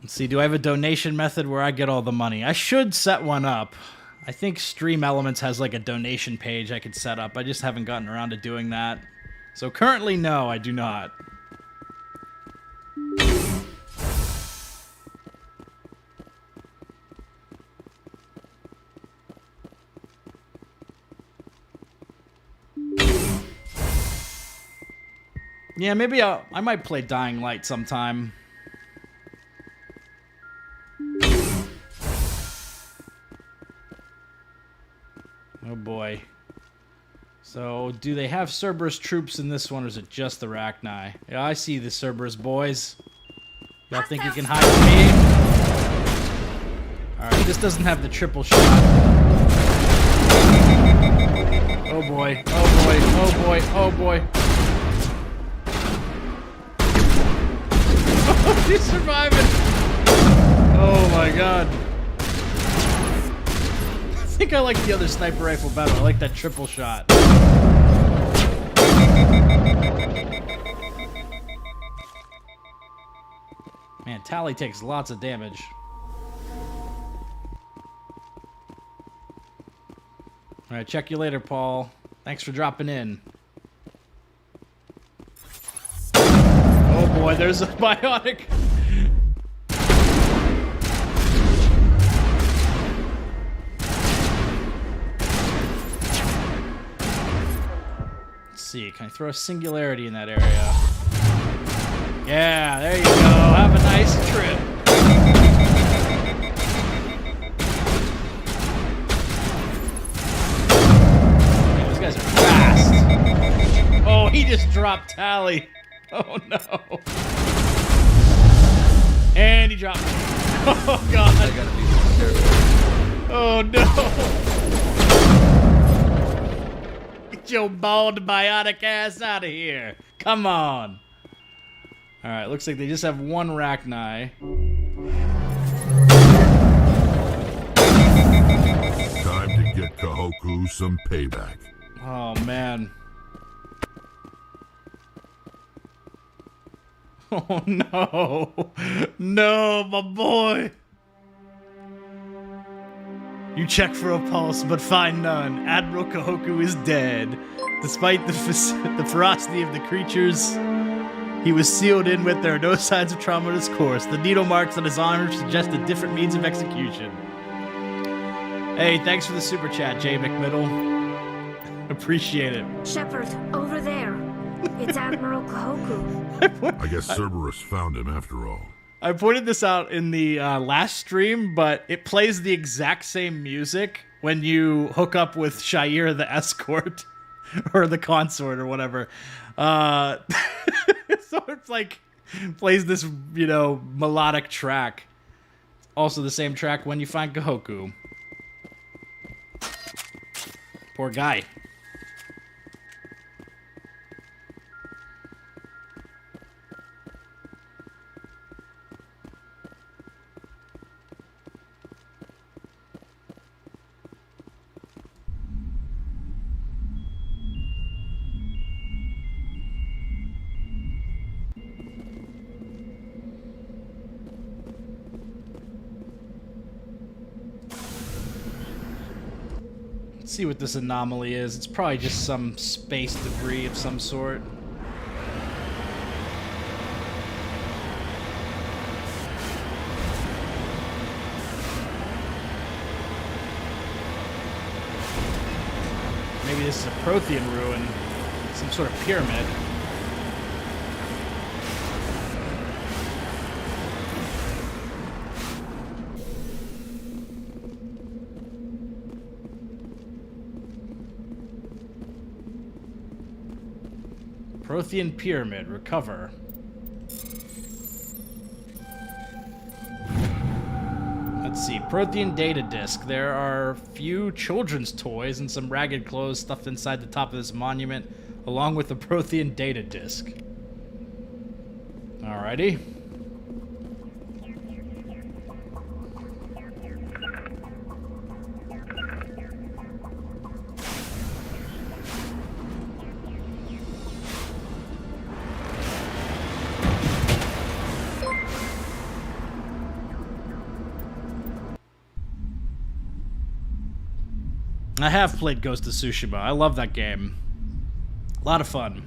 Let's see, do I have a donation method where I get all the money? I should set one up. I think Stream Elements has like a donation page I could set up. I just haven't gotten around to doing that. So currently, no, I do not. Yeah, maybe I might play Dying Light sometime. Oh boy. So, do they have Cerberus troops in this one, or is it just the Rachni? Yeah, I see the Cerberus boys. Y'all think you can hide from me? Alright, this doesn't have the triple shot. Oh boy, oh boy, oh boy, oh boy. She's surviving! Oh my god. I think I like the other sniper rifle better. I like that triple shot. Man, Tally takes lots of damage. Alright, check you later, Paul. Thanks for dropping in. Oh boy, there's a biotic. Let's see, can I throw a singularity in that area? Yeah, there you go. Have a nice trip. Man, those guys are fast. Oh, he just dropped Tally. Oh no. And he dropped me. Oh god. I gotta be more careful. Oh no. Get your bald biotic ass out of here. Come on. Alright, looks like they just have one Rachni. Time to get Kahoku some payback. Oh man. Oh no. No, my boy. You check for a pulse, but find none. Admiral Kahoku is dead. Despite the ferocity of the creatures he was sealed in with, there are no signs of trauma in his course. The needle marks on his arm suggest a different means of execution. Hey, thanks for the super chat, Jay McMiddle. Appreciate it. Shepard, over there. It's Admiral Kahoku. I guess Cerberus found him after all. I pointed this out in the last stream, but it plays the exact same music when you hook up with Shair the escort or the consort or whatever. So it's like plays this, you know, melodic track. Also the same track when you find Kahoku. Poor guy. Let's see what this anomaly is. It's probably just some space debris of some sort. Maybe this is a Prothean ruin, some sort of pyramid. Prothean pyramid, recover. Let's see, Prothean data disk. There are few children's toys and some ragged clothes stuffed inside the top of this monument, along with the Prothean data disk. Alrighty. I have played Ghost of Tsushima. I love that game. A lot of fun.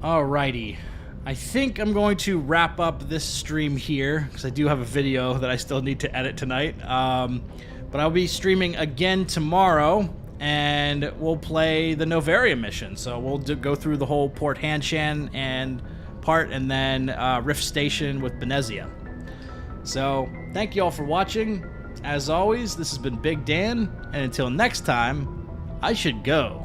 Alrighty. I think I'm going to wrap up this stream here, because I do have a video that I still need to edit tonight. But I'll be streaming again tomorrow, and we'll play the Novaria mission. So we'll go through the whole Port Hanshan and part, and then Rift Station with Benezia. So, thank you all for watching. As always, this has been Big Dan, and until next time, I should go.